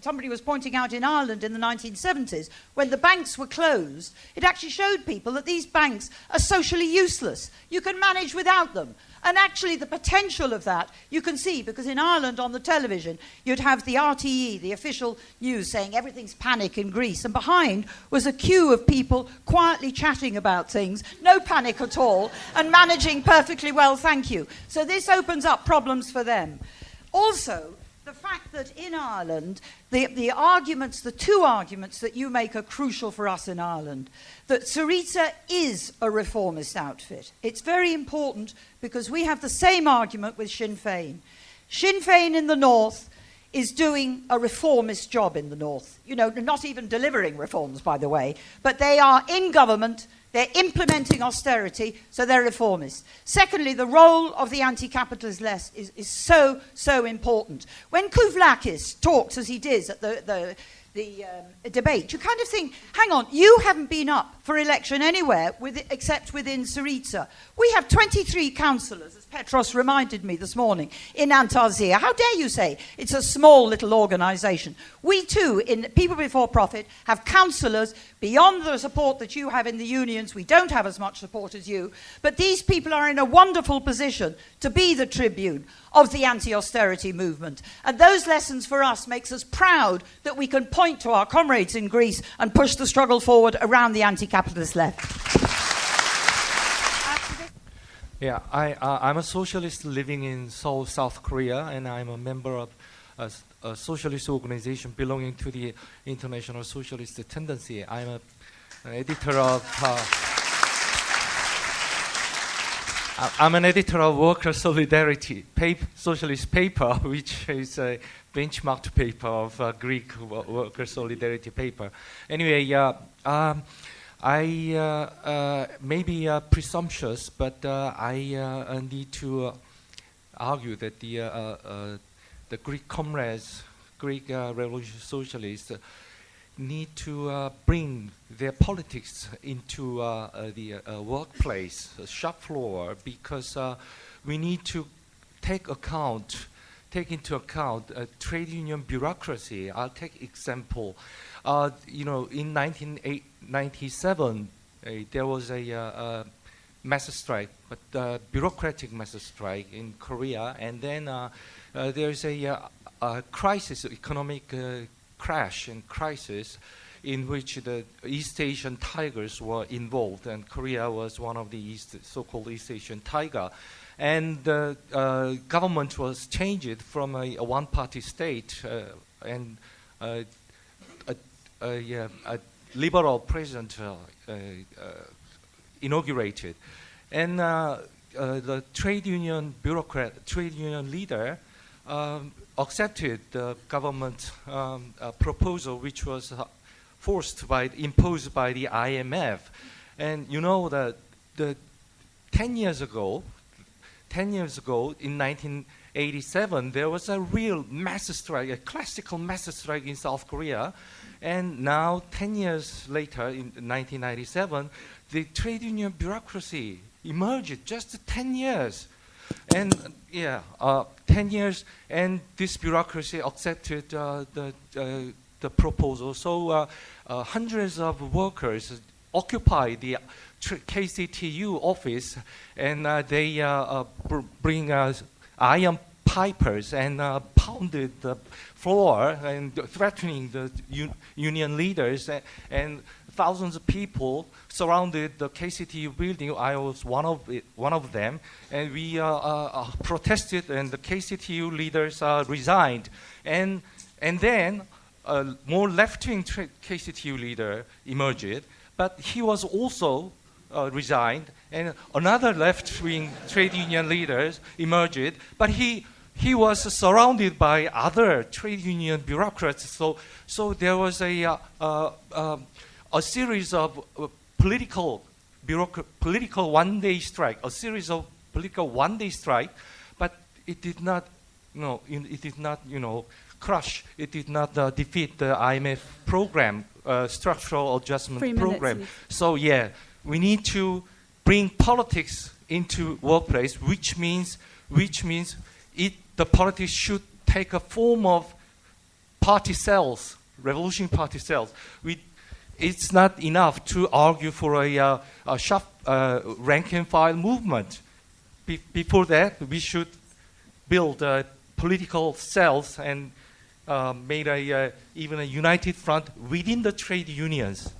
somebody was pointing out in Ireland in the 1970s, when the banks were closed, it actually showed people that these banks are socially useless. You can manage without them. And actually the potential of that you can see, because in Ireland on the television you'd have the RTE, the official news, saying everything's panic in Greece, and behind was a queue of people quietly chatting about things, no panic at all, and managing perfectly well, thank you. So this opens up problems for them. Also, the fact that in Ireland, the arguments, the two arguments that you make are crucial for us in Ireland. That Syriza is a reformist outfit. It's very important because we have the same argument with Sinn Féin. Sinn Féin in the north is doing a reformist job in the north. You know, not even delivering reforms, by the way, but they are in government. They're implementing austerity, so they're reformists. Secondly, the role of the anti-capitalist left is so, so important. When Kouvlakis talks, as he did at the debate, you kind of think, hang on, you haven't been up for election anywhere except within Syriza. We have 23 councillors, as Petros reminded me this morning, in Antalya. How dare you say it's a small little organisation? We too, in People Before Profit, have councillors beyond the support that you have in the unions. We don't have as much support as you, but these people are in a wonderful position to be the tribune of the anti-austerity movement. And those lessons for us makes us proud that we can point to our comrades in Greece and push the struggle forward around the anti-capitalist left. Yeah, I'm a socialist living in Seoul, South Korea, and I'm a member of a socialist organization belonging to the International Socialist Tendency. I'm an editor of Workers' Solidarity socialist paper, which is a benchmarked paper of Greek Workers' Solidarity paper. Anyway, I may be presumptuous, but I need to argue that the Greek comrades, Greek revolution socialists, need to bring their politics into the workplace, shop floor, because we need to take into account trade union bureaucracy. I'll take example. You know, in 1997, there was a mass strike, but bureaucratic mass strike in Korea, and then there's a crisis, economic crash and crisis, in which the East Asian tigers were involved, and Korea was one of the so-called East Asian tiger. And the government was changed from a one-party state and a liberal president inaugurated. And the trade union leader accepted the government proposal, which was imposed by the IMF. And you know that 10 years ago, in 1987, there was a real mass strike, a classical mass strike in South Korea. And now, 10 years later, in 1997, the trade union bureaucracy emerged, just 10 years. And 10 years, and this bureaucracy accepted the proposal. So hundreds of workers occupied the KCTU office, and they bring iron pipers and pounded the floor and threatening the union leaders, and thousands of people surrounded the KCTU building. I was one of them, and we protested, and the KCTU leaders resigned, and then a more left-wing KCTU leader emerged, but he was also resigned, and another left-wing trade union leader emerged, but he he was surrounded by other trade union bureaucrats. So there was a series of political one-day strike, a series of political one-day strike, but it did not, crush. It did not defeat the IMF program, structural adjustment 3 minutes, program. please. So yeah, we need to bring politics into workplace, which means the politics should take a form of party cells, revolution party cells. It's not enough to argue for a sharp rank and file movement. Before that, we should build political cells and made even a united front within the trade unions.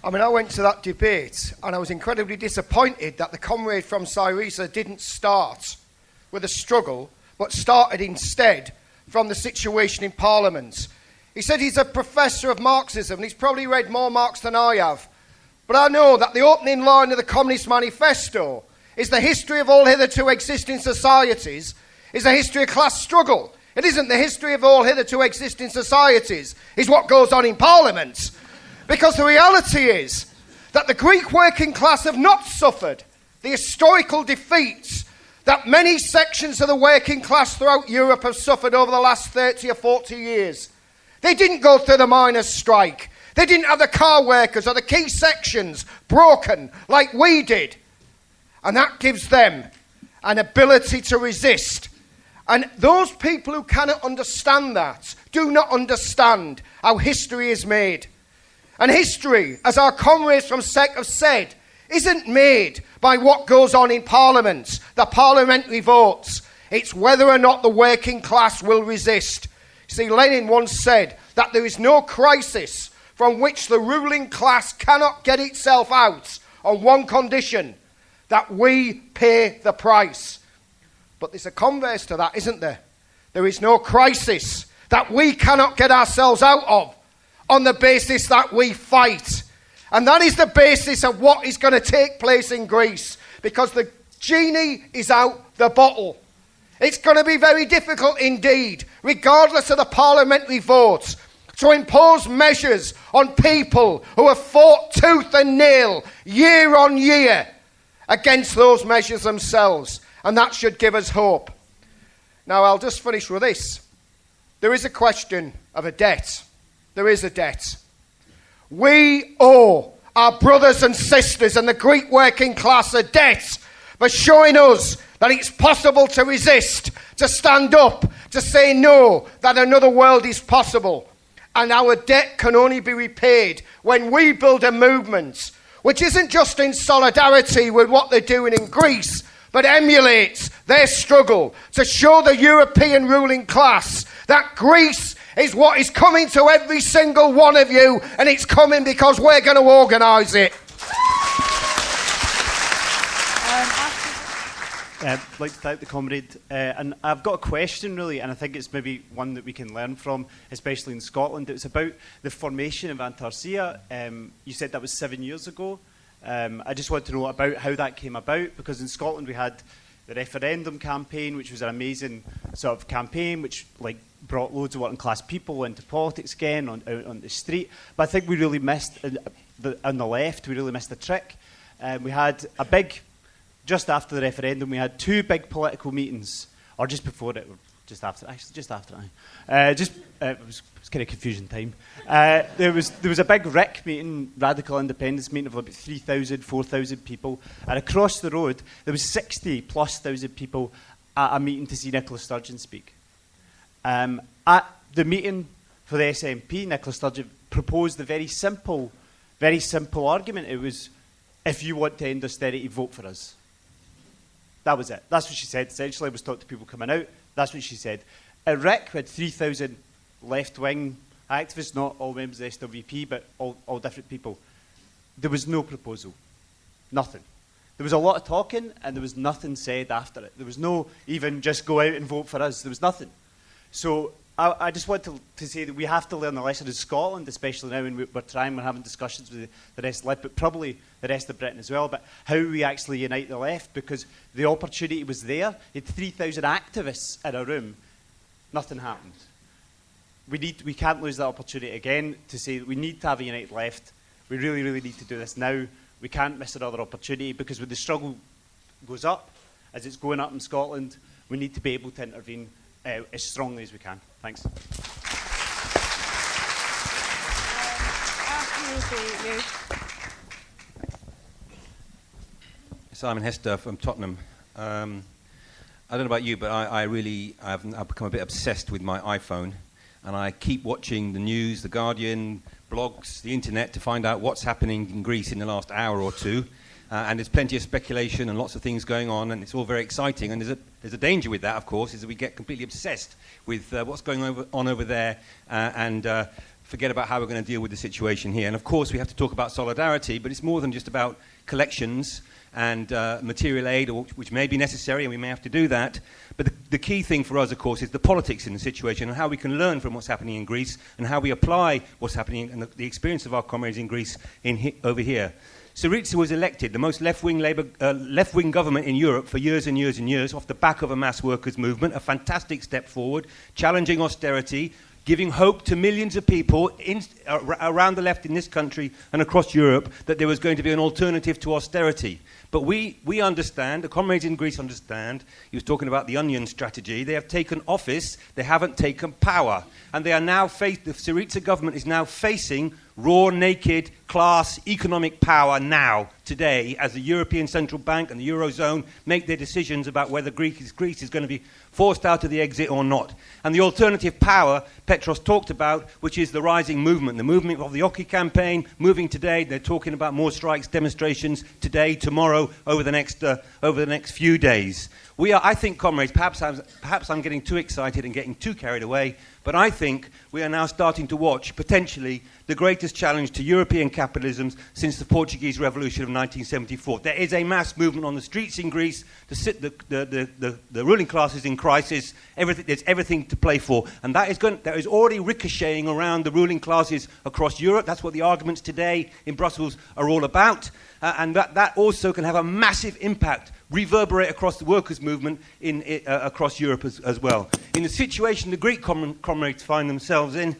I mean, I went to that debate and I was incredibly disappointed that the comrade from Syriza didn't start with a struggle, but started instead from the situation in Parliament. He said he's a professor of Marxism, and he's probably read more Marx than I have. But I know that the opening line of the Communist Manifesto is the history of all hitherto existing societies is a history of class struggle. It isn't the history of all hitherto existing societies, is what goes on in Parliament. Because the reality is that the Greek working class have not suffered the historical defeats that many sections of the working class throughout Europe have suffered over the last 30 or 40 years. They didn't go through the miners' strike. They didn't have the car workers or the key sections broken like we did. And that gives them an ability to resist. And those people who cannot understand that do not understand how history is made. And history, as our comrades from SEC have said, isn't made by what goes on in Parliament, the parliamentary votes. It's whether or not the working class will resist. See, Lenin once said that there is no crisis from which the ruling class cannot get itself out on one condition, that we pay the price. But there's a converse to that, isn't there? There is no crisis that we cannot get ourselves out of on the basis that we fight. And that is the basis of what is going to take place in Greece, because the genie is out the bottle. It's going to be very difficult indeed, regardless of the parliamentary votes, to impose measures on people who have fought tooth and nail year on year against those measures themselves. And that should give us hope. Now, I'll just finish with this. There is a question of a debt. There is a debt. We owe our brothers and sisters and the Greek working class a debt for showing us that it's possible to resist, to stand up, to say no, that another world is possible. And our debt can only be repaid when we build a movement which isn't just in solidarity with what they're doing in Greece, but emulates their struggle to show the European ruling class that Greece is what is coming to every single one of you, and it's coming because we're going to organise it. I'd like to thank the comrade, and I've got a question really, and I think it's maybe one that we can learn from, especially in Scotland. It's about the formation of Antarcia. You said that was 7 years ago. I just want to know about how that came about, because in Scotland we had the referendum campaign, which was an amazing sort of campaign, which brought loads of working class people into politics again out on the street. But I think we really missed on the left. We really missed the trick. We had a big. Just after the referendum, we had two big political meetings, or just before it, or just after. Actually, just after it. It was kind of confusion time. There was a big RIC meeting, Radical Independence meeting of about 3,000, 4,000 people, and across the road there was 60,000+ people at a meeting to see Nicola Sturgeon speak. At the meeting for the SNP, Nicola Sturgeon proposed a very simple argument. It was, if you want to end austerity, vote for us. That was it. That's what she said. Essentially, I was talking to people coming out. That's what she said. At RIC, we had 3,000 left-wing activists, not all members of the SWP, but all different people. There was no proposal. Nothing. There was a lot of talking, and there was nothing said after it. There was no even just go out and vote for us. There was nothing. So I just want to say that we have to learn the lesson in Scotland, especially now when we're having discussions with the rest of the left, but probably the rest of Britain as well, about how we actually unite the left, because the opportunity was there. You had 3,000 activists in a room. Nothing happened. We can't lose that opportunity again to say that we need to have a united left. We really, really need to do this now. We can't miss another opportunity, because when the struggle goes up, as it's going up in Scotland, we need to be able to intervene as strongly as we can. Thanks. Simon Hester from Tottenham. I don't know about you, but I've become a bit obsessed with my iPhone, and I keep watching the news, the Guardian, blogs, the internet to find out what's happening in Greece in the last hour or two. And there's plenty of speculation and lots of things going on, and it's all very exciting. And there's a danger with that, of course, is that we get completely obsessed with what's going on over there and forget about how we're going to deal with the situation here. And of course, we have to talk about solidarity, but it's more than just about collections and material aid, which may be necessary, and we may have to do that. But the key thing for us, of course, is the politics in the situation and how we can learn from what's happening in Greece and how we apply what's happening and the experience of our comrades in Greece over here. Syriza was elected the most left-wing government in Europe for years and years and years off the back of a mass workers' movement, a fantastic step forward, challenging austerity, giving hope to millions of people around the left in this country and across Europe that there was going to be an alternative to austerity. But we understand, the comrades in Greece understand, he was talking about the onion strategy, they have taken office, they haven't taken power. And they are now the Syriza government is now facing raw, naked, class, economic power now, today, as the European Central Bank and the Eurozone make their decisions about whether Greece is going to be forced out of the exit or not. And the alternative power Petros talked about, which is the rising movement, the movement of the Oki campaign, moving today. They're talking about more strikes, demonstrations today, tomorrow, over the next few days. I think, comrades, perhaps I'm getting too excited and getting too carried away, but I think we are now starting to watch, potentially, the greatest challenge to European capitalism since the Portuguese Revolution of 1974. There is a mass movement on the streets in Greece. The ruling class is in crisis. There's everything to play for. And that is already ricocheting around the ruling classes across Europe. That's what the arguments today in Brussels are all about. And that also can have a massive impact, reverberate across the workers' movement across Europe as well. In the situation the Greek comrades find themselves in,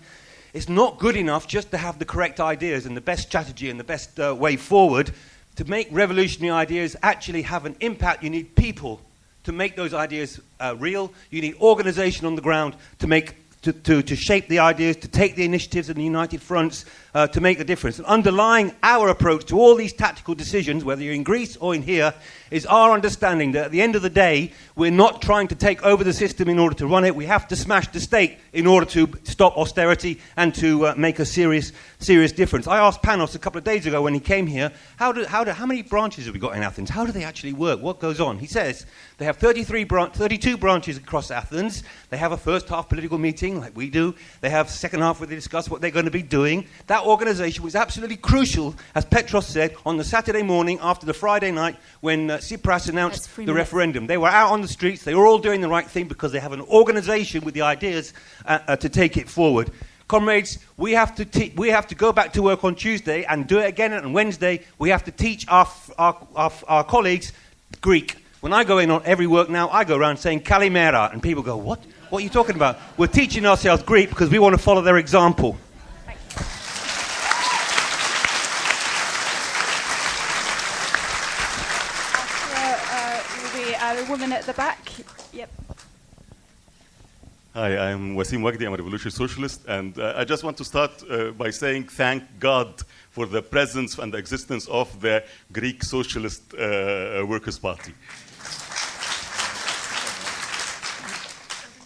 it's not good enough just to have the correct ideas and the best strategy and the best way forward. To make revolutionary ideas actually have an impact, you need people to make those ideas real. You need organisation on the ground to shape the ideas, to take the initiatives and the united fronts to make the difference. And underlying our approach to all these tactical decisions, whether you're in Greece or in here, is our understanding that at the end of the day, we're not trying to take over the system in order to run it. We have to smash the state in order to stop austerity and to make a serious difference. I asked Panos a couple of days ago when he came here, how many branches have we got in Athens? How do they actually work? What goes on? He says they have 32 branches across Athens. They have a first half political meeting like we do. They have a second half where they discuss what they're going to be doing. That organisation was absolutely crucial, as Petros said, on the Saturday morning after the Friday night when Tsipras announced the referendum. They were out on the streets. They were all doing the right thing because they have an organisation with the ideas to take it forward. Comrades, we have to go back to work on Tuesday and do it again on Wednesday. We have to teach our colleagues Greek. When I go in on every work now, I go around saying Kalimera, and people go, what? What are you talking about? We're teaching ourselves Greek because we want to follow their example. A woman at the back. Yep. Hi, I'm Wasim Wagdi. I'm a revolutionary socialist, and I just want to start by saying thank God for the presence and the existence of the Greek Socialist Workers Party.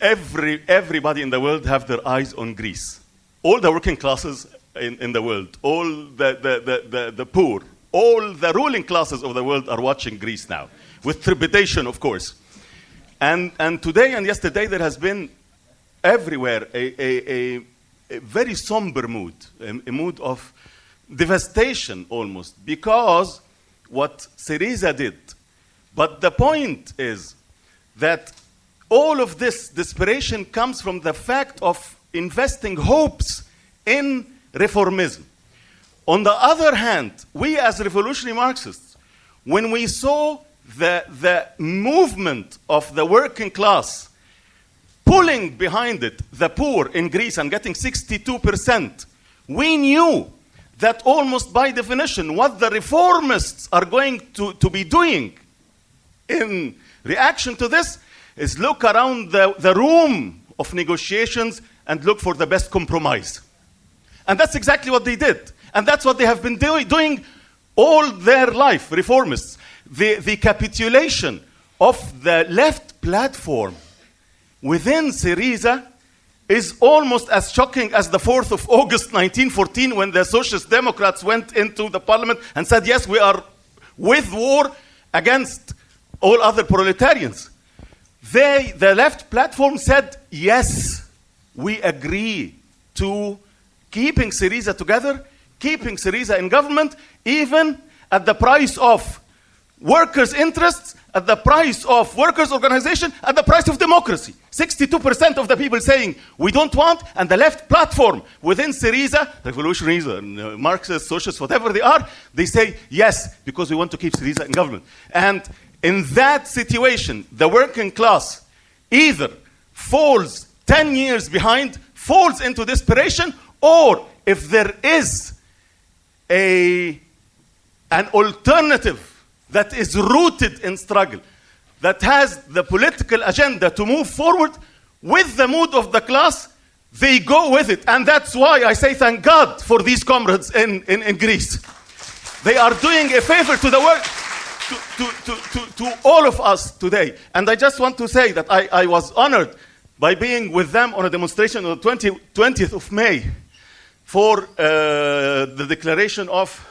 Everybody in the world have their eyes on Greece. All the working classes in the world, all the poor, all the ruling classes of the world are watching Greece now, with trepidation, of course. And today and yesterday there has been everywhere a very somber mood, a mood of devastation almost, because what Syriza did. But the point is that all of this desperation comes from the fact of investing hopes in reformism. On the other hand, we as revolutionary Marxists, when we saw the movement of the working class pulling behind it the poor in Greece and getting 62%, we knew that almost by definition what the reformists are going to be doing in reaction to this is look around the room of negotiations and look for the best compromise. And that's exactly what they did. And that's what they have been doing all their life, reformists. The capitulation of the left platform within Syriza is almost as shocking as the 4th of August 1914 when the Socialist Democrats went into the parliament and said, yes, we are with war against all other proletarians. The left platform said, yes, we agree to keeping Syriza together, keeping Syriza in government, even at the price of workers' interests, at the price of workers' organization, at the price of democracy. 62% of the people saying we don't want, and the left platform within Syriza, revolutionaries, Marxists, socialists, whatever they are, they say yes, because we want to keep Syriza in government. And in that situation, the working class either falls 10 years behind, falls into desperation, or if there is an alternative that is rooted in struggle, that has the political agenda to move forward with the mood of the class, they go with it. And that's why I say thank God for these comrades in Greece. They are doing a favor to the world, to all of us today. And I just want to say that I was honored by being with them on a demonstration on the 20th of May for the declaration of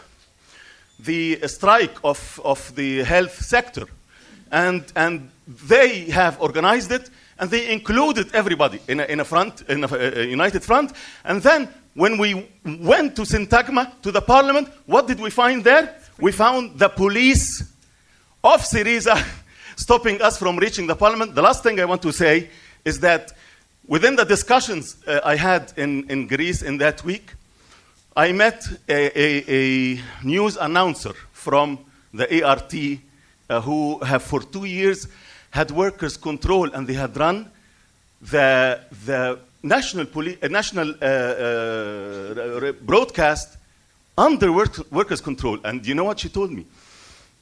the strike of the health sector. And they have organized it, and they included everybody in a united front. And then when we went to Syntagma, to the parliament, what did we find there? We found the police of Syriza stopping us from reaching the parliament. The last thing I want to say is that within the discussions I had in Greece in that week, I met a news announcer from the ART who have for 2 years had workers' control, and they had run the national broadcast under workers' control. And you know what she told me?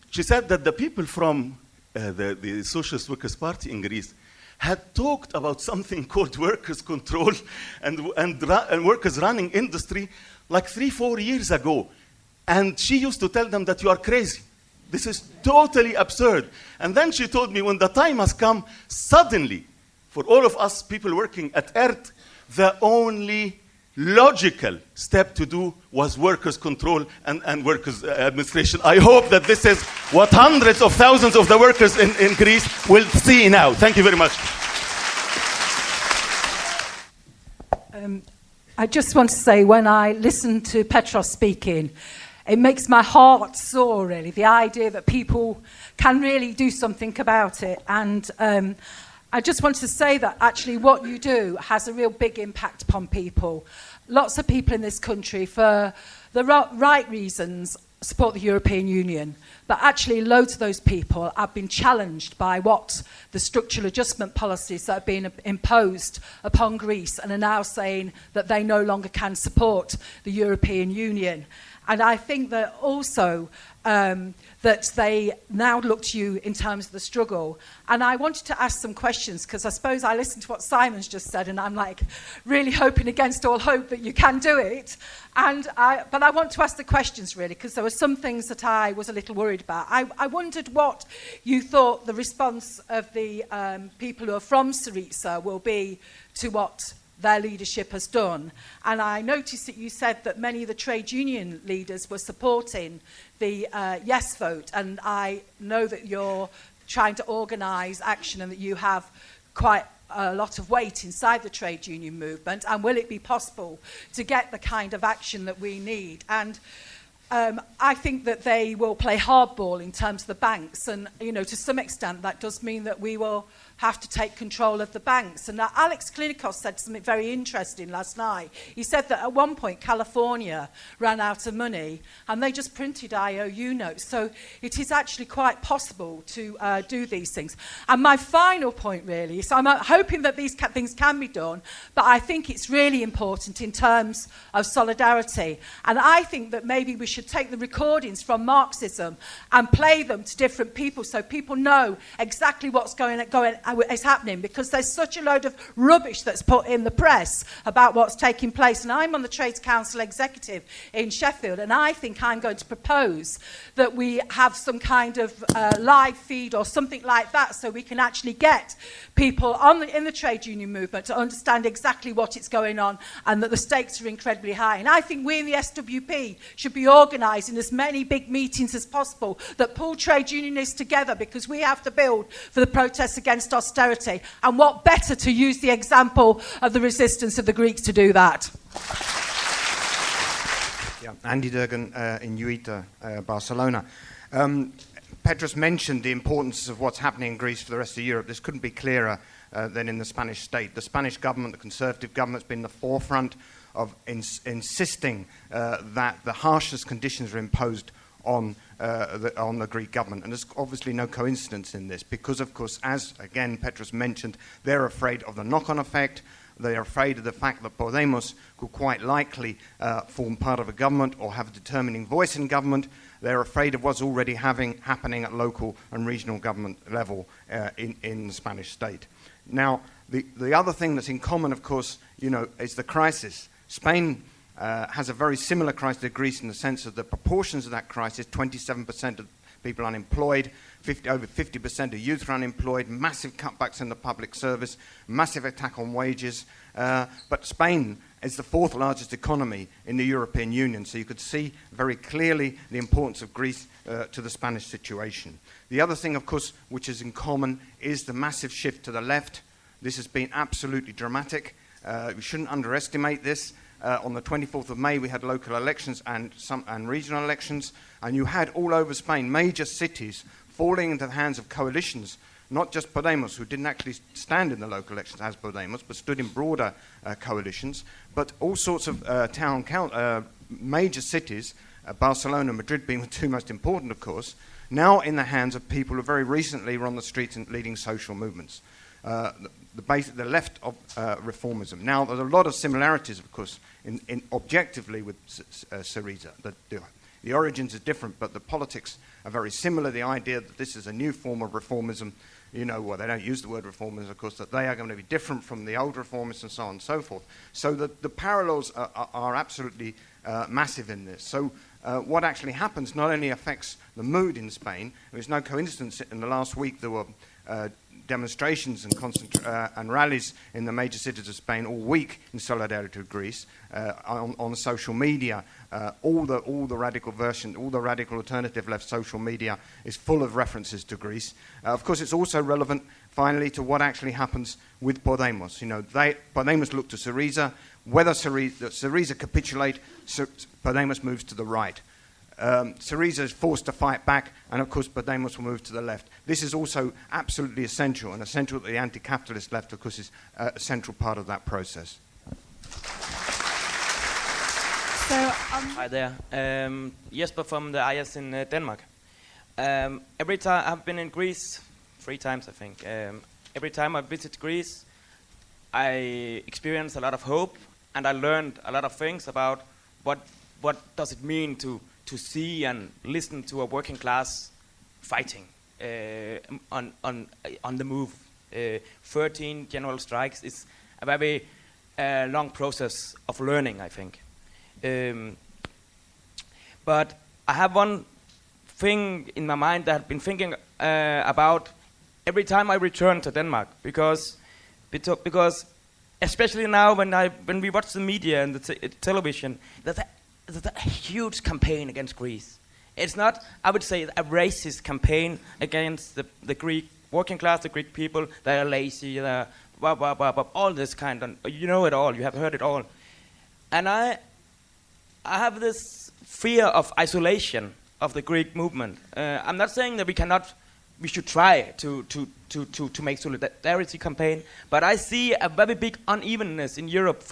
She said that the people from the Socialist Workers Party in Greece had talked about something called workers' control and workers running industry like 3-4 years ago. And she used to tell them that you are crazy. This is totally absurd. And then she told me when the time has come, suddenly, for all of us people working at ERT, the only logical step to do was workers' control and workers' administration. I hope that this is what hundreds of thousands of the workers in Greece will see now. Thank you very much. I just want to say, when I listen to Petros speaking, it makes my heart sore, really, the idea that people can really do something about it. And I just want to say that actually what you do has a real big impact upon people. Lots of people in this country, for the right reasons, support the European Union. But actually loads of those people have been challenged by what the structural adjustment policies that have been imposed upon Greece, and are now saying that they no longer can support the European Union. And I think that also that they now look to you in terms of the struggle. And I wanted to ask some questions, because I suppose I listened to what Simon's just said, and I'm like really hoping against all hope that you can do it. But I want to ask the questions, really, because there were some things that I was a little worried about. I wondered what you thought the response of the people who are from Syriza will be to what their leadership has done. And I noticed that you said that many of the trade union leaders were supporting the yes vote, and I know that you're trying to organise action and that you have quite a lot of weight inside the trade union movement, and will it be possible to get the kind of action that we need? And I think that they will play hardball in terms of the banks, and to some extent that does mean that we will have to take control of the banks. And Alex Klinikos said something very interesting last night. He said that at one point California ran out of money and they just printed IOU notes. So it is actually quite possible to do these things. And my final point really is I'm hoping that these things can be done, but I think it's really important in terms of solidarity. And I think that maybe we should take the recordings from Marxism and play them to different people so people know exactly what's is happening, because there's such a load of rubbish that's put in the press about what's taking place. And I'm on the Trades Council executive in Sheffield, and I think I'm going to propose that we have some kind of live feed or something like that so we can actually get people in the trade union movement to understand exactly what is going on and that the stakes are incredibly high. And I think we in the SWP should be organising as many big meetings as possible that pull trade unionists together, because we have to build for the protests against austerity. And what better to use the example of the resistance of the Greeks to do that? Yeah, Andy Durgan in UITA, Barcelona. Petros mentioned the importance of what's happening in Greece for the rest of Europe. This couldn't be clearer than in the Spanish state. The Spanish government, the Conservative government, has been in the forefront of insisting that the harshest conditions are imposed on the Greek government. And there's obviously no coincidence in this, because, of course, as, again, Petros mentioned, they're afraid of the knock-on effect. They're afraid of the fact that Podemos could quite likely form part of a government or have a determining voice in government. They're afraid of what's already happening at local and regional government level in the Spanish state. Now, the other thing that's in common, of course, is the crisis. Spain has a very similar crisis to Greece in the sense of the proportions of that crisis. 27% of people unemployed, over 50% of youth are unemployed, massive cutbacks in the public service, massive attack on wages. But Spain is the fourth largest economy in the European Union, so you could see very clearly the importance of Greece to the Spanish situation. The other thing, of course, which is in common is the massive shift to the left. This has been absolutely dramatic. We shouldn't underestimate this. On the 24th of May, we had local elections and regional elections, and you had all over Spain major cities falling into the hands of coalitions, not just Podemos, who didn't actually stand in the local elections as Podemos, but stood in broader coalitions, but all sorts of major cities, Barcelona and Madrid being the two most important, of course, now in the hands of people who very recently were on the streets and leading social movements. The left of reformism. Now, there's a lot of similarities, of course, in objectively with Syriza. The origins are different, but the politics are very similar. The idea that this is a new form of reformism, they don't use the word reformism, of course, that they are going to be different from the old reformists and so on and so forth. So the parallels are absolutely massive in this. So what actually happens not only affects the mood in Spain. There's no coincidence in the last week there were demonstrations and rallies in the major cities of Spain all week in solidarity with Greece. On social media, all the radical version, all the radical alternative left social media is full of references to Greece. Of course, it's also relevant, finally, to what actually happens with Podemos. Podemos look to Syriza. Whether Syriza capitulate, Podemos moves to the right. Syriza is forced to fight back, and of course Podemos will move to the left. This is also absolutely essential, and essential that the anti-capitalist left, of course, is a central part of that process. Hi there, Jesper from the IS in Denmark. Every time I've been in Greece 3 times, I think. Every time I visit Greece, I experience a lot of hope, and I learned a lot of things about what does it mean to see and listen to a working class fighting on the move. 13 general strikes is a very long process of learning, I think. But I have one thing in my mind that I've been thinking about every time I return to Denmark, because especially now when we watch the media and the television, there's a huge campaign against Greece. It's not, I would say, a racist campaign against the Greek working class, the Greek people. They are lazy, they're blah, blah, blah, blah, all this kind of, you know it all, you have heard it all. And I have this fear of isolation of the Greek movement. I'm not saying that we should try to make solidarity campaign, but I see a very big unevenness in Europe.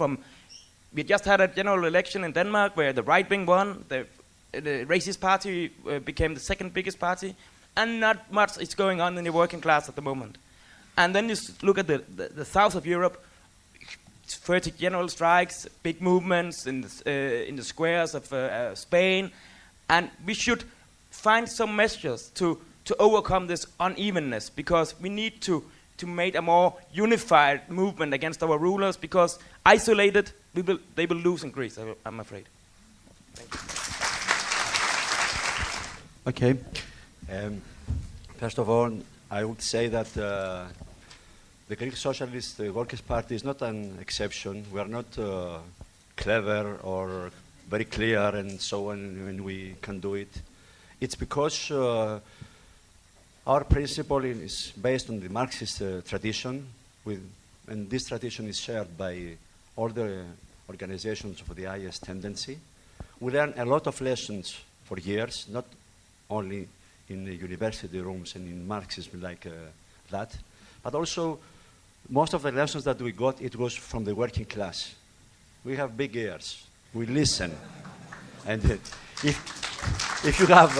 We just had a general election in Denmark where the right wing won, the racist party became the second biggest party, and not much is going on in the working class at the moment. And then you look at the south of Europe, 30 general strikes, big movements in the squares of Spain, and we should find some measures to overcome this unevenness, because we need to make a more unified movement against our rulers, because isolated, they will lose in Greece, I'm afraid. Thank you. Okay. First of all, I would say that the Greek Socialist Workers Party is not an exception. We are not clever or very clear and so on when we can do it. It's because our principle is based on the Marxist tradition, and this tradition is shared by all the organizations of the highest tendency. We learn a lot of lessons for years, not only in the university rooms and in Marxism like that, but also most of the lessons that we got, it was from the working class. We have big ears. We listen. And if you have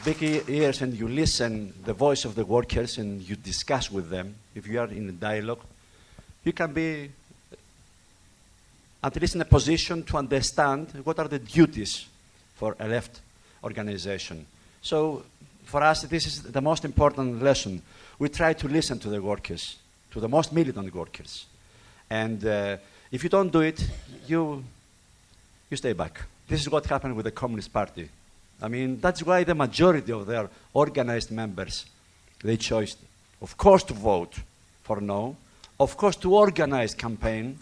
big ears and you listen the voice of the workers and you discuss with them, if you are in a dialogue, you can be at least in a position to understand what are the duties for a left organization. So for us, this is the most important lesson. We try to listen to the workers, to the most militant workers. And if you don't do it, you stay back. This is what happened with the Communist Party. I mean, that's why the majority of their organized members, they chose, of course, to vote for no, of course, to organize campaign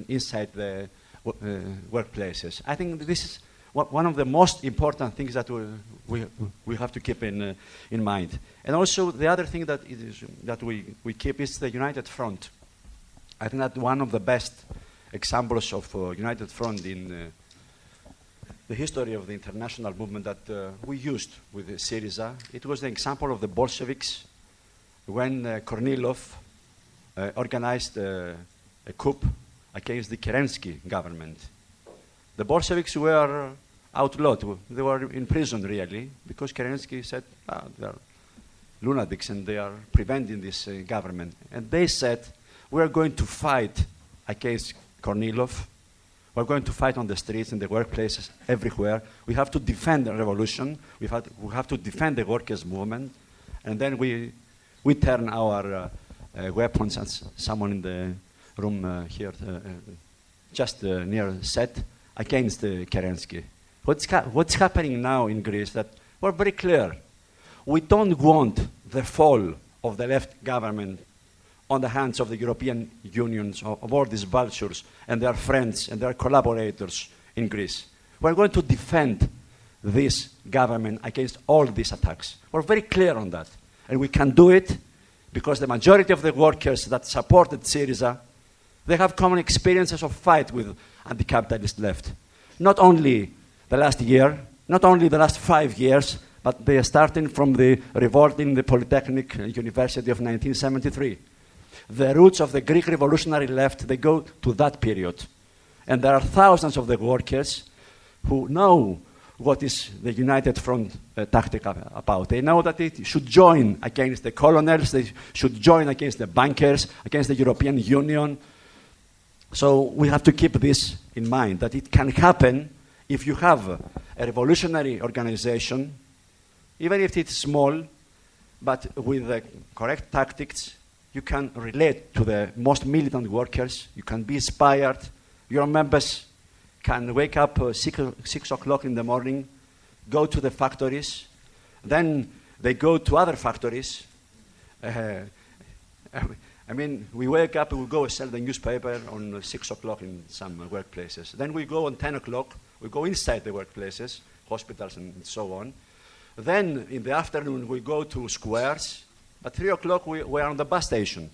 inside the workplaces. I think this is one of the most important things that we have to keep in mind. And also, the other thing that we keep is the United Front. I think that one of the best examples of United Front in the history of the international movement that we used with Syriza, it was the example of the Bolsheviks when Kornilov organized a coup against the Kerensky government. The Bolsheviks were outlawed. They were in prison, really, because Kerensky said, they are lunatics and they are preventing this government. And they said, we are going to fight against Kornilov. We're going to fight on the streets, in the workplaces, everywhere. We have to defend the revolution. We have to defend the workers' movement. And then we turn our weapons, as someone in the room here just near said, against Kerensky. What's happening now in Greece, that we're very clear. We don't want the fall of the left government on the hands of the European unions, of all these vultures and their friends and their collaborators in Greece. We're going to defend this government against all these attacks. We're very clear on that. And we can do it because the majority of the workers that supported Syriza, they have common experiences of fight with anti-capitalist left. Not only the last year, not only the last 5 years, but they are starting from the revolt in the Polytechnic University of 1973. The roots of the Greek revolutionary left, they go to that period. And there are thousands of the workers who know what is the United Front tactic about. They know that they should join against the colonels, they should join against the bankers, against the European Union. So we have to keep this in mind, that it can happen if you have a revolutionary organization, even if it's small, but with the correct tactics. You can relate to the most militant workers. You can be inspired. Your members can wake up 6 o'clock in the morning, go to the factories. Then they go to other factories. I mean, we wake up and we go sell the newspaper on 6 o'clock in some workplaces. Then we go on 10 o'clock. We go inside the workplaces, hospitals and so on. Then in the afternoon, we go to squares. At 3 o'clock, we are on the bus station.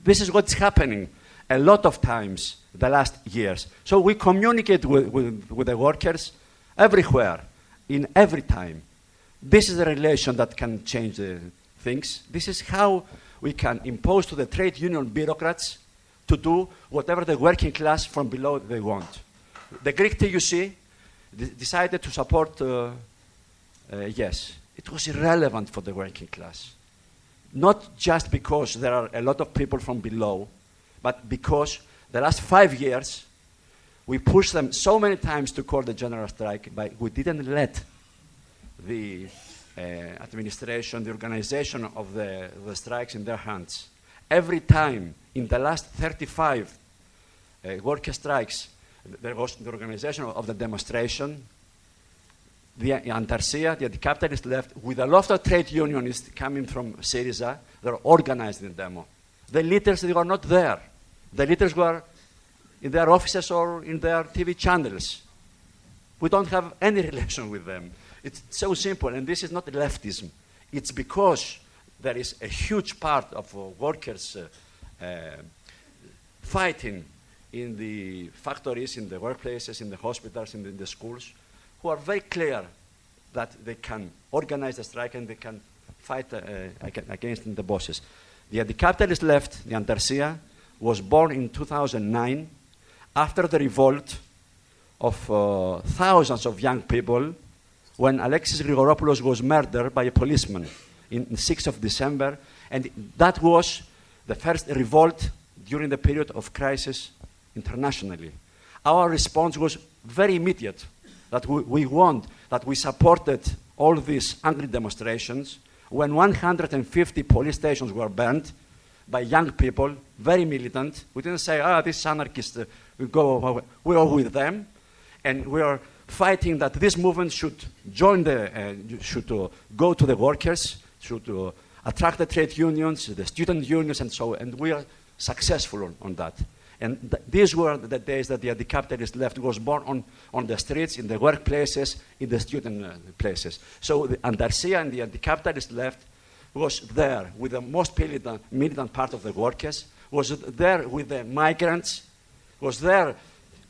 This is what's happening. a lot of times the last years. So we communicate with the workers everywhere, in every time. This is the relation that can change things. This is how we can impose to the trade union bureaucrats to do whatever the working class from below they want. The Greek TUC decided to support yes. It was irrelevant for the working class. Not just because there are a lot of people from below, but because the last 5 years we pushed them so many times to call the general strike, but we didn't let the administration, the organization of the strikes in their hands. Every time in the last 35 worker strikes, there was the organization of the demonstration. The Antarcia, the capitalist left, with a lot of trade unionists coming from Syriza, they were organizing the demo. The leaders, they were not there. The leaders were in their offices or in their TV channels. We don't have any relation with them. It's so simple, and this is not leftism. It's because there is a huge part of workers fighting in the factories, in the workplaces, in the hospitals, in the schools, who are very clear that they can organize a strike and they can fight against the bosses. The capitalist left, the Antarcia, was born in 2009 after the revolt of thousands of young people when Alexis Grigoropoulos was murdered by a policeman in 6th of December, and that was the first revolt during the period of crisis internationally. Our response was very immediate, that we supported all these angry demonstrations when 150 police stations were burned by young people, very militant. We didn't say, these anarchists, we are with them, and we are fighting that this movement should join should go to the workers, should attract the trade unions, the student unions, and so on. And we are successful on that. And these were the days that the capitalist left was born on the streets, in the workplaces, in the student places. So the Antarcia and the capitalist left was there with the most militant part of the workers, was there with the migrants, was there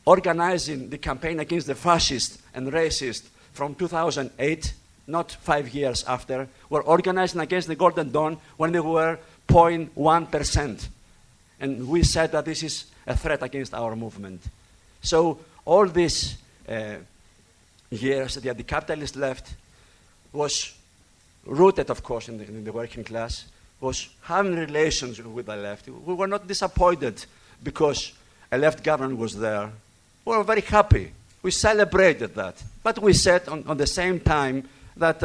organizing the campaign against the fascists and racists from 2008, not 5 years after, were organizing against the Golden Dawn when they were 0.1%. And we said that this is a threat against our movement. So all these years, the capitalist left was rooted, of course, in the working class, was having relations with the left. We were not disappointed because a left government was there. We were very happy. We celebrated that. But we said on the same time that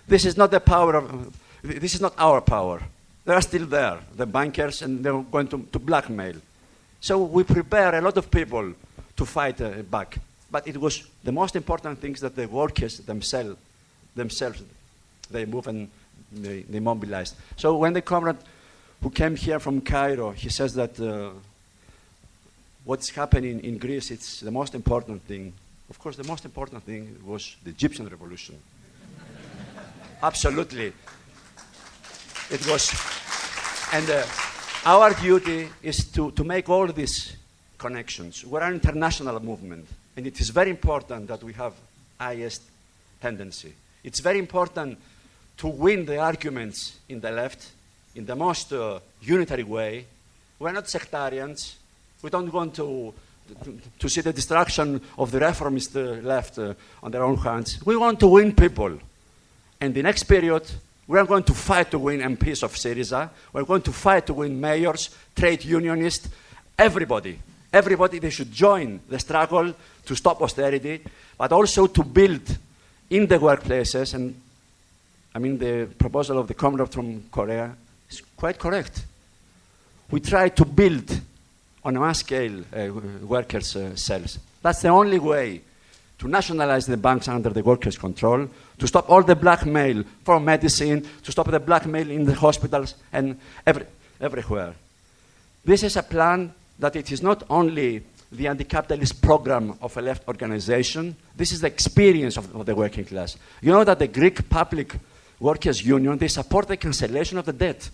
this is not the power of, this is not our power. They are still there, the bankers, and they're going to blackmail. So we prepare a lot of people to fight back. But it was the most important thing is that the workers themselves, they move and they mobilized. So when the comrade who came here from Cairo, he says that what's happening in Greece, it's the most important thing. Of course, the most important thing was the Egyptian revolution. Absolutely. It was, and our duty is to make all these connections. We're an international movement, and it is very important that we have highest tendency. It's very important to win the arguments in the left in the most unitary way. We're not sectarians. We don't want to see the destruction of the reformist left on their own hands. We want to win people. And the next period, we are going to fight to win MPs of Syriza. We're going to fight to win mayors, trade unionists, everybody. Everybody, they should join the struggle to stop austerity, but also to build in the workplaces. And I mean, the proposal of the comrade from Korea is quite correct. We try to build on a mass scale workers' cells. That's the only way to nationalize the banks under the workers' control, to stop all the blackmail for medicine, to stop the blackmail in the hospitals and everywhere. This is a plan that it is not only the anti-capitalist program of a left organization, this is the experience of the working class. You know that the Greek Public Workers' Union, they support the cancellation of the debt.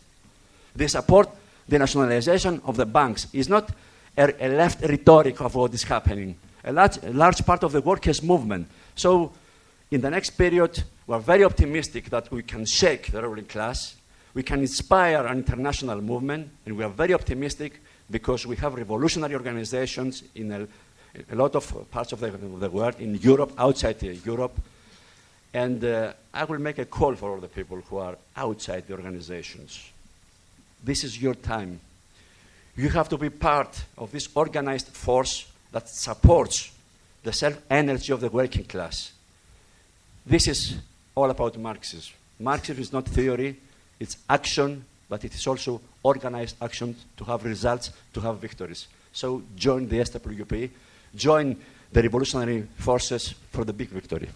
They support the nationalization of the banks. It's not a left rhetoric of what is happening, a large part of the workers' movement. So in the next period, we're very optimistic that we can shake the ruling class, we can inspire an international movement, and we are very optimistic because we have revolutionary organizations in a lot of parts of the world, in Europe, outside Europe. And I will make a call for all the people who are outside the organizations. This is your time. You have to be part of this organized force that supports the self-energy of the working class. This is all about Marxism. Marxism is not theory, it's action, but it is also organized action to have results, to have victories. So join the SWP, join the revolutionary forces for the big victory.